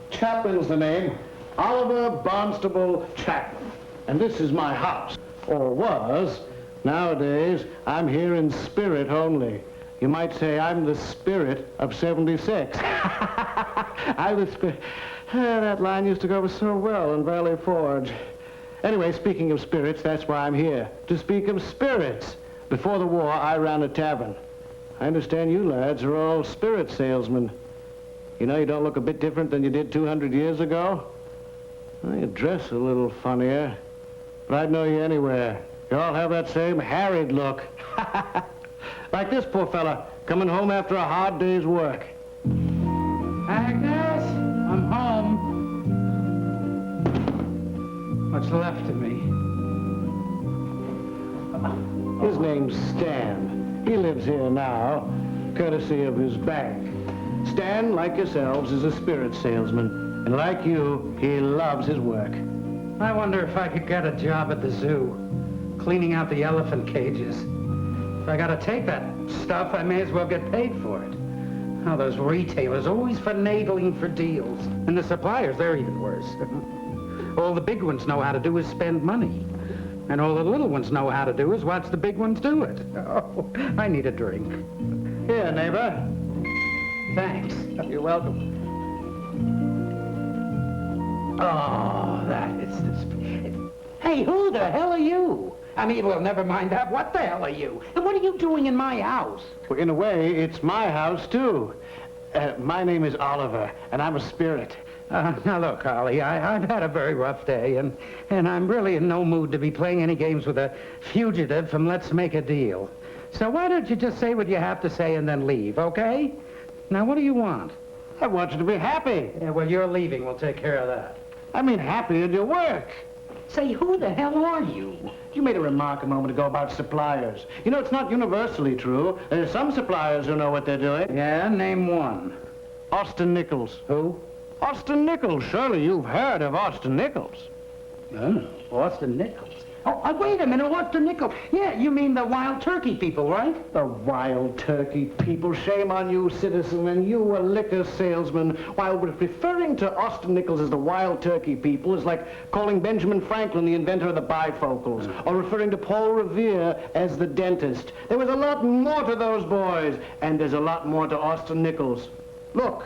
Chapman's the name. Oliver Barnstable Chapman. And this is my house, or was. Nowadays, I'm here in spirit only. You might say I'm the spirit of 76. I'm the spirit. That line used to go over so well in Valley Forge. Anyway, speaking of spirits, that's why I'm here. To speak of spirits. Before the war, I ran a tavern. I understand you lads are all spirit salesmen. You know, you don't look a bit different than you did 200 years ago. Well, you dress a little funnier, but I'd know you anywhere. You all have that same harried look. Like this poor fella, coming home after a hard day's work. Agnes, I'm home. What's left of me? His name's Stan. He lives here now, courtesy of his bank. Stan, like yourselves, is a spirit salesman. And like you, he loves his work. I wonder if I could get a job at the zoo, cleaning out the elephant cages. If I gotta take that stuff, I may as well get paid for it. How those retailers always finagling for deals. And the suppliers, they're even worse. All the big ones know how to do is spend money. And all the little ones know how to do is watch the big ones do it. Oh, I need a drink. Here, neighbor. Thanks. You're welcome. Oh, that is the... Hey, who the hell are you? I mean, well, never mind that. What the hell are you? And what are you doing in my house? Well, in a way, it's my house, too. My name is Oliver, and I'm a spirit. Now, look, Ollie, I've had a very rough day, and I'm really in no mood to be playing any games with a fugitive from Let's Make a Deal. So why don't you just say what you have to say and then leave, okay? Now, what do you want? I want you to be happy. Yeah, well, you're leaving. We'll take care of that. I mean happy in your work. Say, who the hell are you? You made a remark a moment ago about suppliers. You know, it's not universally true. There's some suppliers who know what they're doing. Yeah, name one. Austin Nichols. Who? Austin Nichols. Surely you've heard of Austin Nichols. Oh, Austin Nichols. Oh, wait a minute, Austin Nichols. Yeah, you mean the wild turkey people, right? The wild turkey people. Shame on you, citizen, and you, a liquor salesman. While referring to Austin Nichols as the wild turkey people is like calling Benjamin Franklin the inventor of the bifocals, or referring to Paul Revere as the dentist. There was a lot more to those boys, and there's a lot more to Austin Nichols. Look.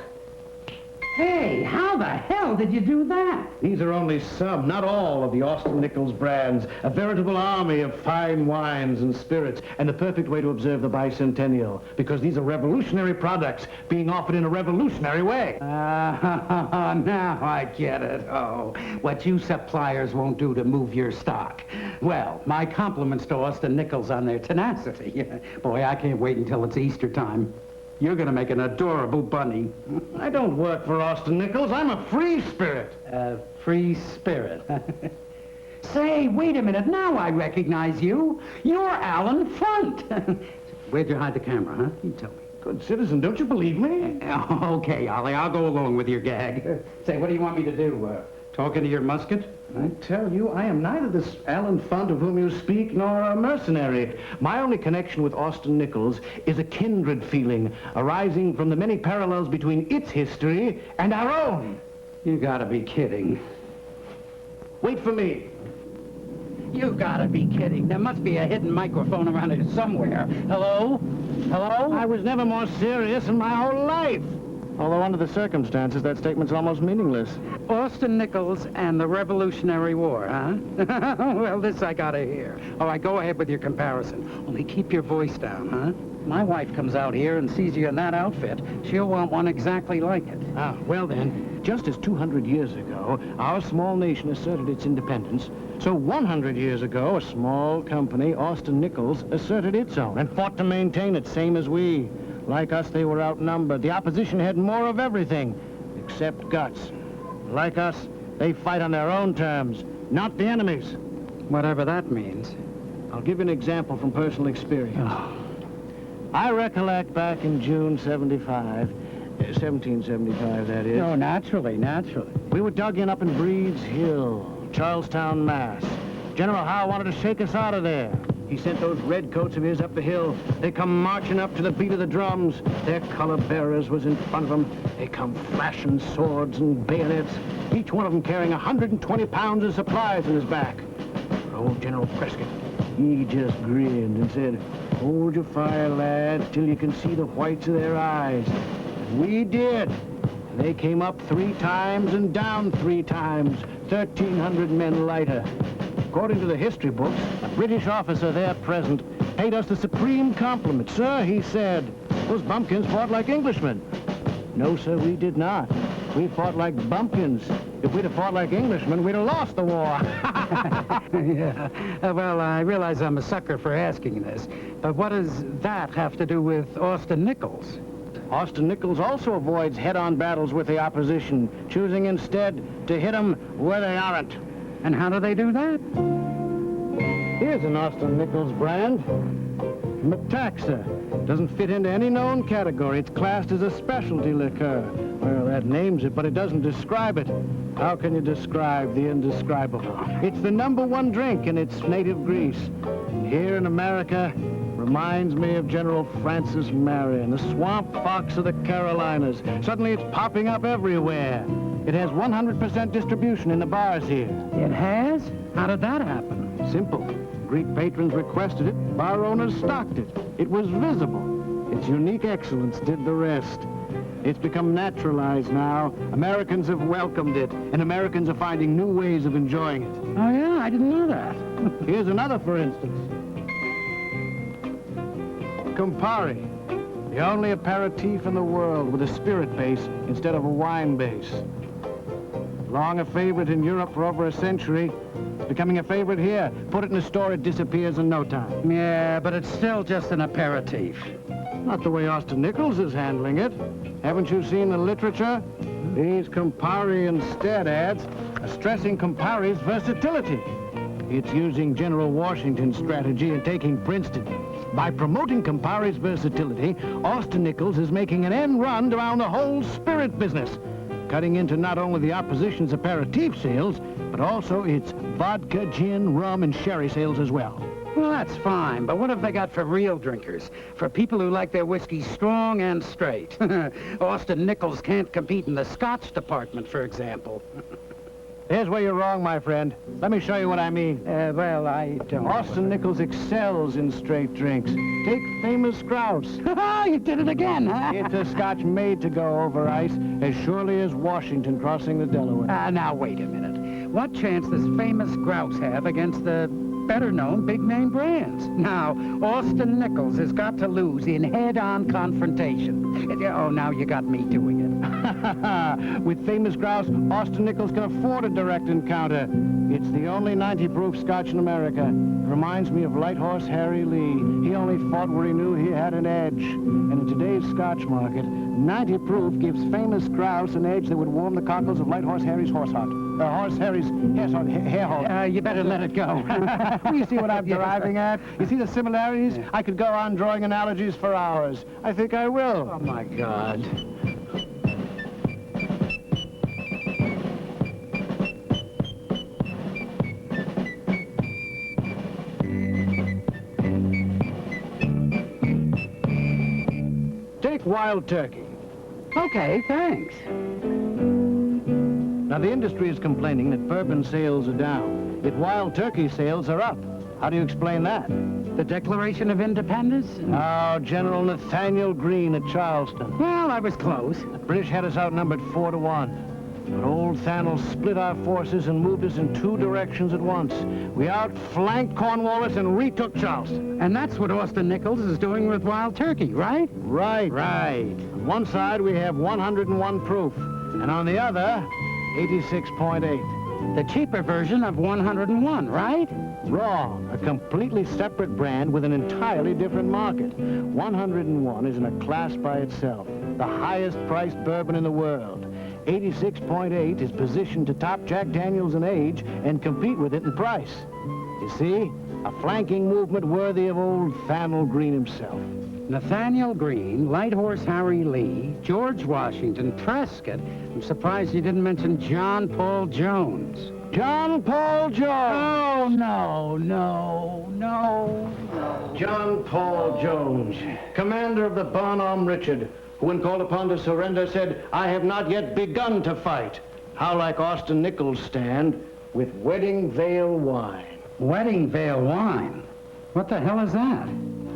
Hey, how the hell did you do that? These are only some, not all, of the Austin Nichols brands. A veritable army of fine wines and spirits, and the perfect way to observe the bicentennial, because these are revolutionary products being offered in a revolutionary way. Now I get it. Oh, what you suppliers won't do to move your stock. Well, my compliments to Austin Nichols on their tenacity. Boy, I can't wait until it's Easter time. You're going to make an adorable bunny. I don't work for Austin Nichols. I'm a free spirit. A free spirit. Say, wait a minute. Now I recognize you. You're Alan Front. Where'd you hide the camera, huh? You tell me. Good citizen, don't you believe me? Okay, Ollie, I'll go along with your gag. Say, what do you want me to do? Talk into your musket? I tell you, I am neither this Alan Funt of whom you speak nor a mercenary. My only connection with Austin Nichols is a kindred feeling arising from the many parallels between its history and our own. You gotta be kidding. Wait for me. You gotta be kidding. There must be a hidden microphone around here somewhere. Hello? Hello? I was never more serious in my whole life. Although under the circumstances, that statement's almost meaningless. Austin Nichols and the Revolutionary War, huh? Well, this I gotta hear. All right, go ahead with your comparison. Only keep your voice down, huh? My wife comes out here and sees you in that outfit. She'll want one exactly like it. Well then, just as 200 years ago, our small nation asserted its independence, so 100 years ago, a small company, Austin Nichols, asserted its own and fought to maintain it, same as we. Like us, they were outnumbered. The opposition had more of everything, except guts. Like us, they fight on their own terms, not the enemy's. Whatever that means. I'll give you an example from personal experience. I recollect back in June 1775, that is. No, naturally. We were dug in up in Breed's Hill, Charlestown, Mass. General Howe wanted to shake us out of there. He sent those redcoats of his up the hill. They come marching up to the beat of the drums. Their color bearers was in front of them. They come flashing swords and bayonets, each one of them carrying 120 pounds of supplies in his back. But old General Prescott, he just grinned and said, "Hold your fire, lads, till you can see the whites of their eyes." And we did. And they came up 3 times and down 3 times, 1,300 men lighter. According to the history books, a British officer there present paid us the supreme compliment. "Sir," he said, "those bumpkins fought like Englishmen." No, sir, we did not. We fought like bumpkins. If we'd have fought like Englishmen, we'd have lost the war. Yeah. Well, I realize I'm a sucker for asking this, but what does that have to do with Austin Nichols? Austin Nichols also avoids head-on battles with the opposition, choosing instead to hit them where they aren't. And how do they do that? Here's an Austin Nichols brand. Metaxa. Doesn't fit into any known category. It's classed as a specialty liqueur. Well, that names it, but it doesn't describe it. How can you describe the indescribable? It's the #1 drink in its native Greece. Here in America, reminds me of General Francis Marion, the swamp fox of the Carolinas. Suddenly it's popping up everywhere. It has 100% distribution in the bars here. It has? How did that happen? Simple. Greek patrons requested it, bar owners stocked it. It was visible. Its unique excellence did the rest. It's become naturalized now. Americans have welcomed it, and Americans are finding new ways of enjoying it. Oh, yeah? I didn't know that. Here's another, for instance. Campari, the only aperitif in the world with a spirit base instead of a wine base. Long a favorite in Europe for over a century, it's becoming a favorite here. Put it in a store, it disappears in no time. Yeah, but it's still just an aperitif. Not the way Austin Nichols is handling it. Haven't you seen the literature? These Campari instead ads are stressing Campari's versatility. It's using General Washington's strategy and taking Princeton. By promoting Campari's versatility, Austin Nichols is making an end run around the whole spirit business, cutting into not only the opposition's aperitif sales, but also its vodka, gin, rum, and sherry sales as well. Well, that's fine, but what have they got for real drinkers? For people who like their whiskey strong and straight? Austin Nichols can't compete in the Scotch department, for example. Here's where you're wrong, my friend. Let me show you what I mean. Well, I don't... Austin Nichols excels in straight drinks. Take famous grouse. You did it again, huh? It's a Scotch made to go over ice, as surely as Washington crossing the Delaware. Now, wait a minute. What chance does famous grouse have against the better-known big-name brands? Now, Austin Nichols has got to lose in head-on confrontation. Oh, now you got me doing it. With famous grouse, Austin Nichols can afford a direct encounter. It's the only 90-proof Scotch in America. It reminds me of Light Horse Harry Lee. He only fought where he knew he had an edge. And in today's Scotch market, 90 proof gives famous grouse an edge that would warm the cockles of Light Horse Harry's horse hot. Horse Harry's hair hot. You better let it go. You see what I'm deriving at? You see the similarities? I could go on drawing analogies for hours. I think I will. Oh, my God. Take wild turkey. Okay, thanks. Now, the industry is complaining that bourbon sales are down, yet wild turkey sales are up. How do you explain that? The Declaration of Independence? Oh, General Nathaniel Greene at Charleston. Well, I was close. The British had us outnumbered 4-1. But old Thanos split our forces and moved us in 2 directions at once. We outflanked Cornwallis and retook Charleston. And that's what Austin Nichols is doing with wild turkey, right? Right. On one side, we have 101 proof, and on the other, 86.8. The cheaper version of 101, right? Wrong. A completely separate brand with an entirely different market. 101 is in a class by itself, the highest priced bourbon in the world. 86.8 is positioned to top Jack Daniels in age and compete with it in price. You see, a flanking movement worthy of old Nathaniel Greene himself. Nathaniel Greene, Light Horse Harry Lee, George Washington, Prescott. I'm surprised you didn't mention John Paul Jones. John Paul Jones! Oh, no. John Paul Jones, commander of the Bonhomme Richard, who when called upon to surrender said, "I have not yet begun to fight." How like Austin Nichols' stand with Wedding Veil wine. Wedding Veil wine? What the hell is that?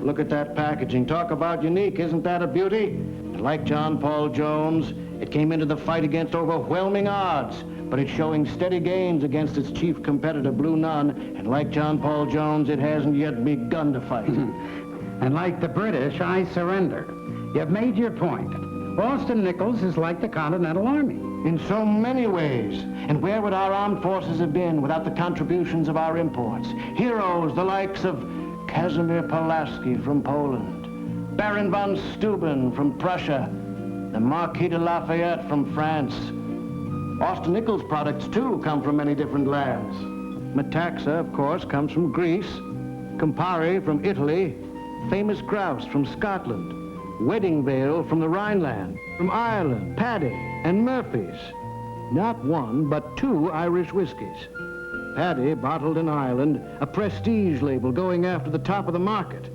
Look at that packaging. Talk about unique. Isn't that a beauty? And like John Paul Jones, it came into the fight against overwhelming odds, but it's showing steady gains against its chief competitor, Blue Nun. And like John Paul Jones, it hasn't yet begun to fight. And like the British, I surrender. You've made your point. Austin Nichols is like the Continental Army. In so many ways. And where would our armed forces have been without the contributions of our imports? Heroes the likes of Casimir Pulaski from Poland, Baron von Steuben from Prussia, The Marquis de Lafayette from France. Austin Nichols products, too, come from many different lands. Metaxa, of course, comes from Greece. Campari from Italy. Famous grouse from Scotland. Wedding veil from the Rhineland. From Ireland, Paddy, and Murphy's. Not one, but 2 Irish whiskies. Paddy, bottled in Ireland, a prestige label going after the top of the market.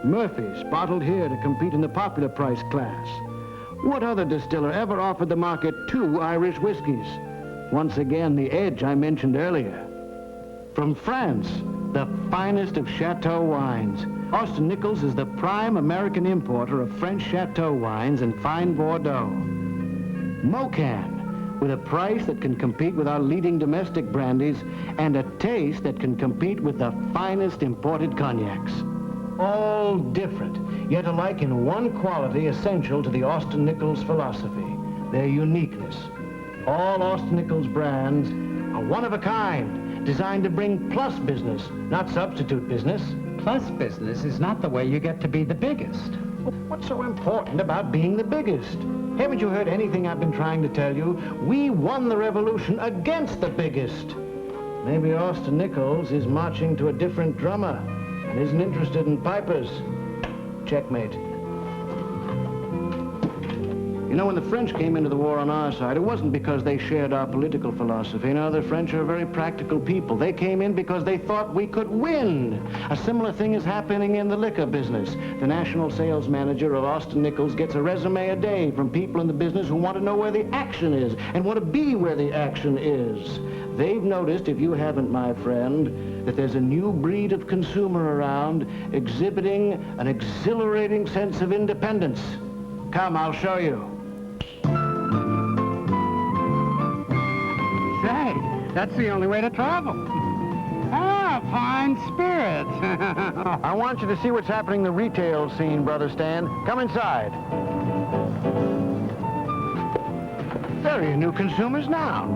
Murphy's, bottled here to compete in the popular price class. What other distiller ever offered the market 2 Irish whiskies? Once again, the edge I mentioned earlier. From France, the finest of Chateau wines. Austin Nichols is the prime American importer of French Chateau wines and fine Bordeaux. Mocan, with a price that can compete with our leading domestic brandies and a taste that can compete with the finest imported cognacs. All different, yet alike in one quality essential to the Austin Nichols philosophy, their uniqueness. All Austin Nichols brands are one of a kind, designed to bring plus business, not substitute business. Plus business is not the way you get to be the biggest. What's so important about being the biggest? Haven't you heard anything I've been trying to tell you? We won the revolution against the biggest. Maybe Austin Nichols is marching to a different drummer and isn't interested in pipers. Checkmate. You know, when the French came into the war on our side, it wasn't because they shared our political philosophy. No, the French are very practical people. They came in because they thought we could win. A similar thing is happening in the liquor business. The national sales manager of Austin Nichols gets a resume a day from people in the business who want to know where the action is and want to be where the action is. They've noticed, if you haven't, my friend, that there's a new breed of consumer around exhibiting an exhilarating sense of independence. Come, I'll show you. Say, that's the only way to travel. Ah, fine spirits. I want you to see what's happening in the retail scene, Brother Stan. Come inside. There are your new consumers now.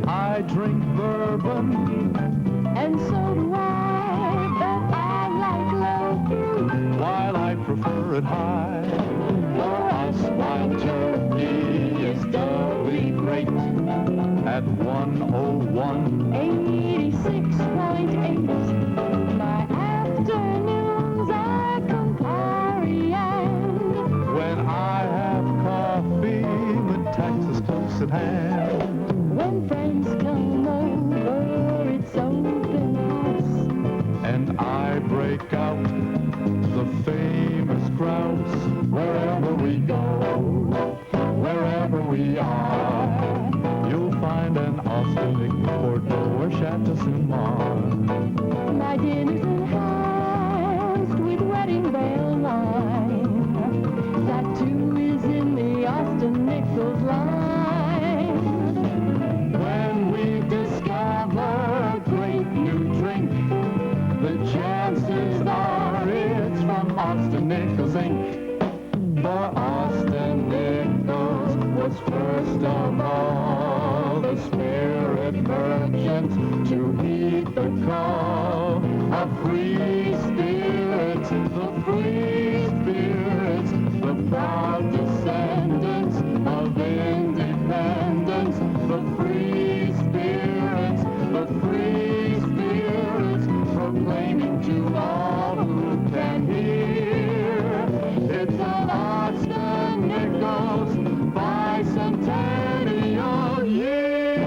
I drink bourbon, And so do I, but I like low. while I prefer it high. For us, wild turkey is doubly great at 101. 86.8. My afternoons are Campari and When I have coffee, the tax is close at hand. when friends come over, it's open house. And I break out the famous grouse wherever we go, wherever we are. You'll find an Austin Nichols, Bordeaux, or Chateau-Simard. My dinner's enhanced with wedding veil wine. That too is in the Austin Nichols line. When we discover a great new drink, the chances are it's from Austin Nichols Inc. For Austin Nichols was first of all the spirit merchant to heed the call of free spirits, the free spirits, the proud descendants of independence, the free spirits, proclaiming to all who can hear. It's an Austin Nichols bicentennial year.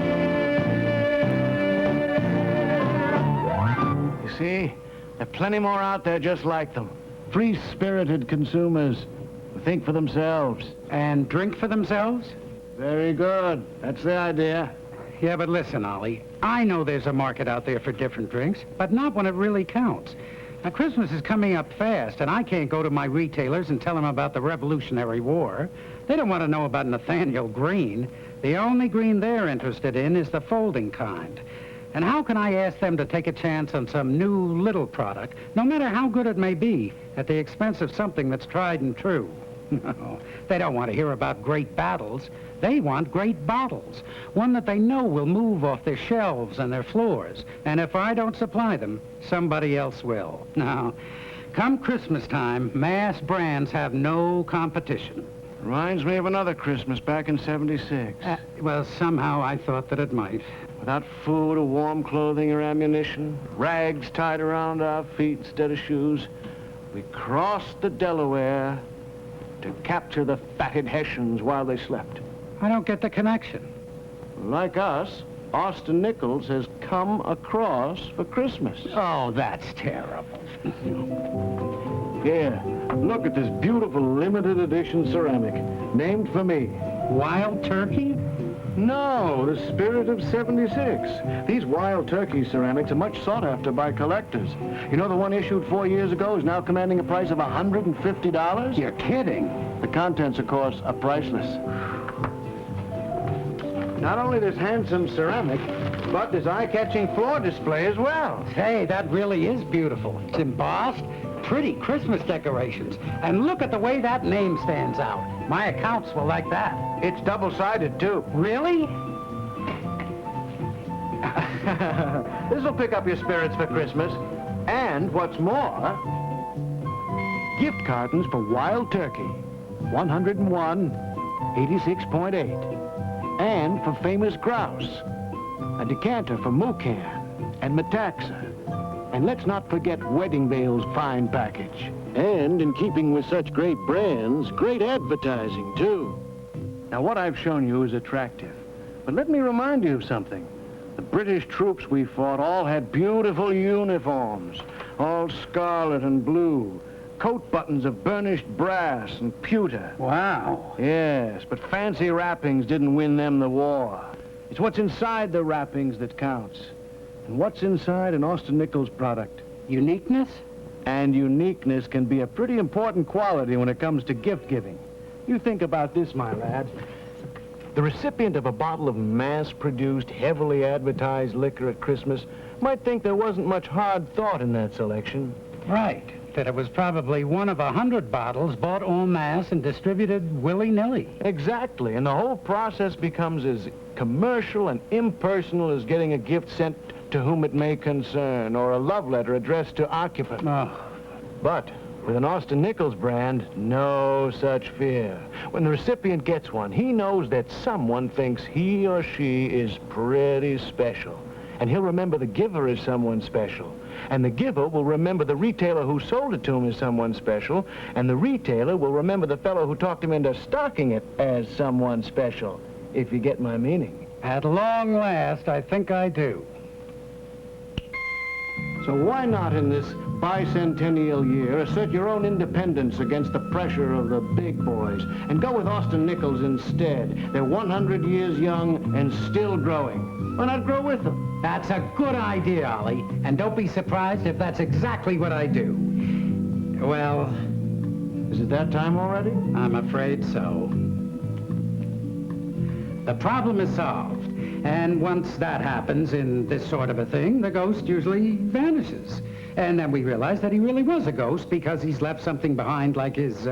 You see, there are plenty more out there just like them. Free-spirited consumers who think for themselves. And drink for themselves? Very good. That's the idea. Yeah, but listen, Ollie, I know there's a market out there for different drinks, but not when it really counts. Now, Christmas is coming up fast, and I can't go to my retailers and tell them about the Revolutionary War. They don't want to know about Nathaniel Green. The only green they're interested in is the folding kind. And how can I ask them to take a chance on some new little product, no matter how good it may be, at the expense of something that's tried and true? No, they don't want to hear about great battles. They want great bottles, one that they know will move off their shelves and their floors. And if I don't supply them, somebody else will. Now, come Christmas time, mass brands have no competition. Reminds me of another Christmas back in '76. Well, somehow I thought that it might. Without food or warm clothing or ammunition, rags tied around our feet instead of shoes, we crossed the Delaware to capture the fatted Hessians while they slept. I don't get the connection. Like us, Austin Nichols has come across for Christmas. Oh, that's terrible. Here, look at this beautiful limited edition ceramic, named for me. Wild turkey? No, the spirit of '76. These wild turkey ceramics are much sought after by collectors. You know, the one issued 4 years ago is now commanding a price of $150? You're kidding. The contents, of course, are priceless. Not only this handsome ceramic, but this eye-catching floor display as well. Hey, that really is beautiful. It's embossed, pretty Christmas decorations. And look at the way that name stands out. My accounts will like that. It's double-sided, too. Really? This'll pick up your spirits for Christmas. And what's more, gift cartons for wild turkey, 101, 86.8. And for famous grouse, a decanter for Mucan and Metaxa. And let's not forget Wedding Veil's fine package. And in keeping with such great brands, great advertising, too. Now, what I've shown you is attractive. But let me remind you of something. The British troops we fought all had beautiful uniforms, all scarlet and blue, coat buttons of burnished brass and pewter. Wow. Yes, but fancy wrappings didn't win them the war. It's what's inside the wrappings that counts. And what's inside an Austin Nichols product? Uniqueness? And uniqueness can be a pretty important quality when it comes to gift giving. You think about this, my lad. The recipient of a bottle of mass-produced, heavily advertised liquor at Christmas might think there wasn't much hard thought in that selection. Right. That it was probably one of 100 bottles bought en masse and distributed willy-nilly. Exactly, and the whole process becomes as commercial and impersonal as getting a gift sent to whom it may concern, or a love letter addressed to occupant. Oh. But with an Austin Nichols brand, no such fear. When the recipient gets one, he knows that someone thinks he or she is pretty special. And he'll remember the giver as someone special. And the giver will remember the retailer who sold it to him as someone special. And the retailer will remember the fellow who talked him into stocking it as someone special. If you get my meaning. At long last, I think I do. So why not in this bicentennial year assert your own independence against the pressure of the big boys and go with Austin Nichols instead? They're 100 years young and still growing. Why not grow with them? That's a good idea, Ollie. And don't be surprised if that's exactly what I do. Well... Is it that time already? I'm afraid so. The problem is solved. And once that happens in this sort of a thing, the ghost usually vanishes. And then we realize that he really was a ghost because he's left something behind like his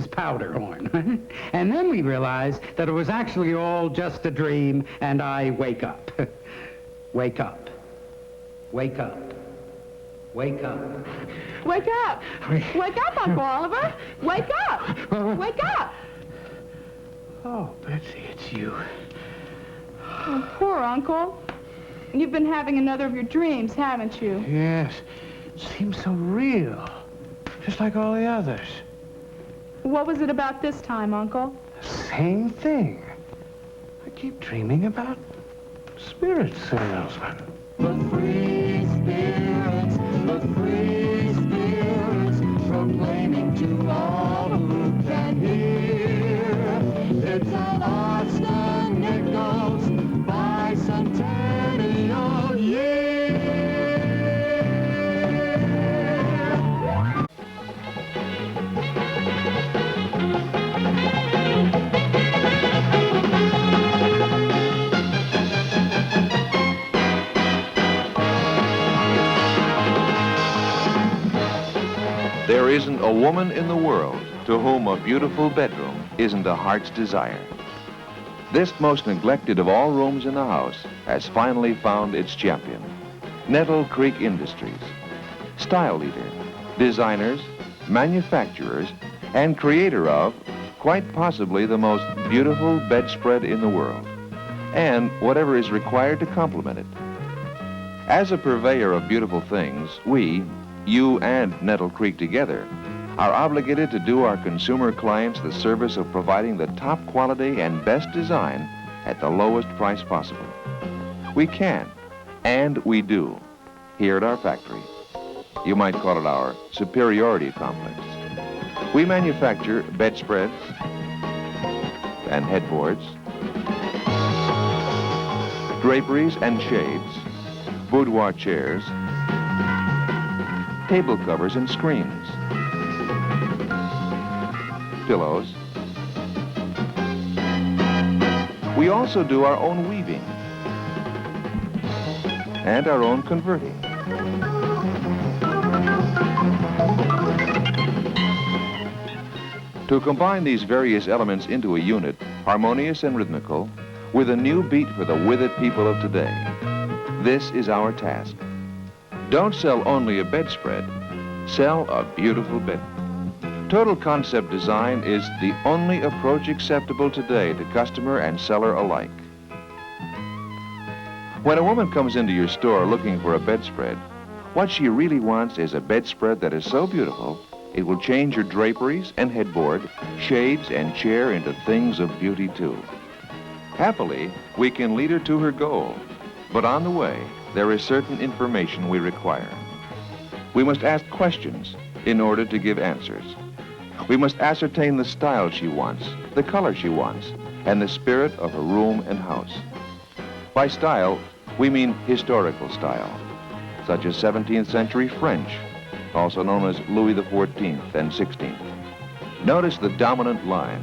powder horn. And then we realize that it was actually all just a dream, and I wake up. Wake up. Wake up. Wake up. Wake up! Wake up, Uncle Oliver! Wake up! Wake up! Oh, Betsy, it's you. Oh, poor Uncle. You've been having another of your dreams, haven't you? Yes. It seems so real. Just like all the others. What was it about this time, Uncle? Same thing. I keep dreaming about spirit salesmen. The free spirits, proclaiming to all who can hear. It's an Austin Nichols bicentennial year. There isn't a woman in the world to whom a beautiful bedroom isn't a heart's desire. This most neglected of all rooms in the house has finally found its champion. Nettle Creek Industries. Style leader, designers, manufacturers, and creator of quite possibly the most beautiful bedspread in the world, and whatever is required to complement it. As a purveyor of beautiful things, we, you and Nettle Creek together, are obligated to do our consumer clients the service of providing the top quality and best design at the lowest price possible. We can, and we do, here at our factory. You might call it our superiority complex. We manufacture bedspreads and headboards, draperies and shades, boudoir chairs, table covers and screens, pillows. We also do our own weaving and our own converting. To combine these various elements into a unit, harmonious and rhythmical, with a new beat for the with-it people of today. This is our task. Don't sell only a bedspread, sell a beautiful bed. Total concept design is the only approach acceptable today to customer and seller alike. When a woman comes into your store looking for a bedspread, what she really wants is a bedspread that is so beautiful it will change your draperies and headboard, shades and chair into things of beauty too. Happily, we can lead her to her goal, but on the way, there is certain information we require. We must ask questions in order to give answers. We must ascertain the style she wants, the color she wants, and the spirit of her room and house. By style, we mean historical style, such as 17th century French, also known as Louis XIV and XVI. Notice the dominant line.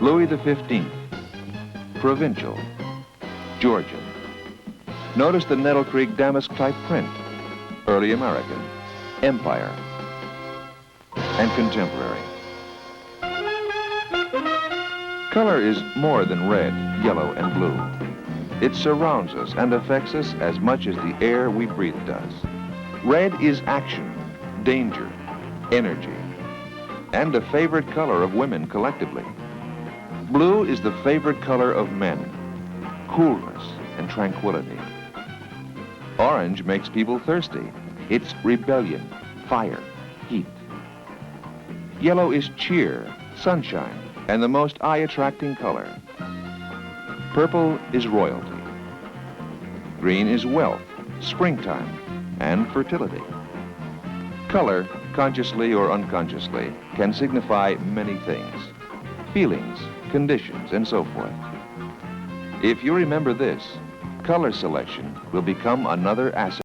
Louis XV, provincial, Georgian. Notice the Nettle Creek damask type print, early American, empire, and contemporary. Color is more than red, yellow, and blue. It surrounds us and affects us as much as the air we breathe does. Red is action, danger, energy, and a favorite color of women collectively. Blue is the favorite color of men, coolness and tranquility. Orange makes people thirsty. It's rebellion, fire, heat. Yellow is cheer, sunshine, and the most eye-attracting color. Purple is royalty. Green is wealth, springtime, and fertility. Color, consciously or unconsciously, can signify many things. Feelings, conditions, and so forth. If you remember this, color selection will become another asset.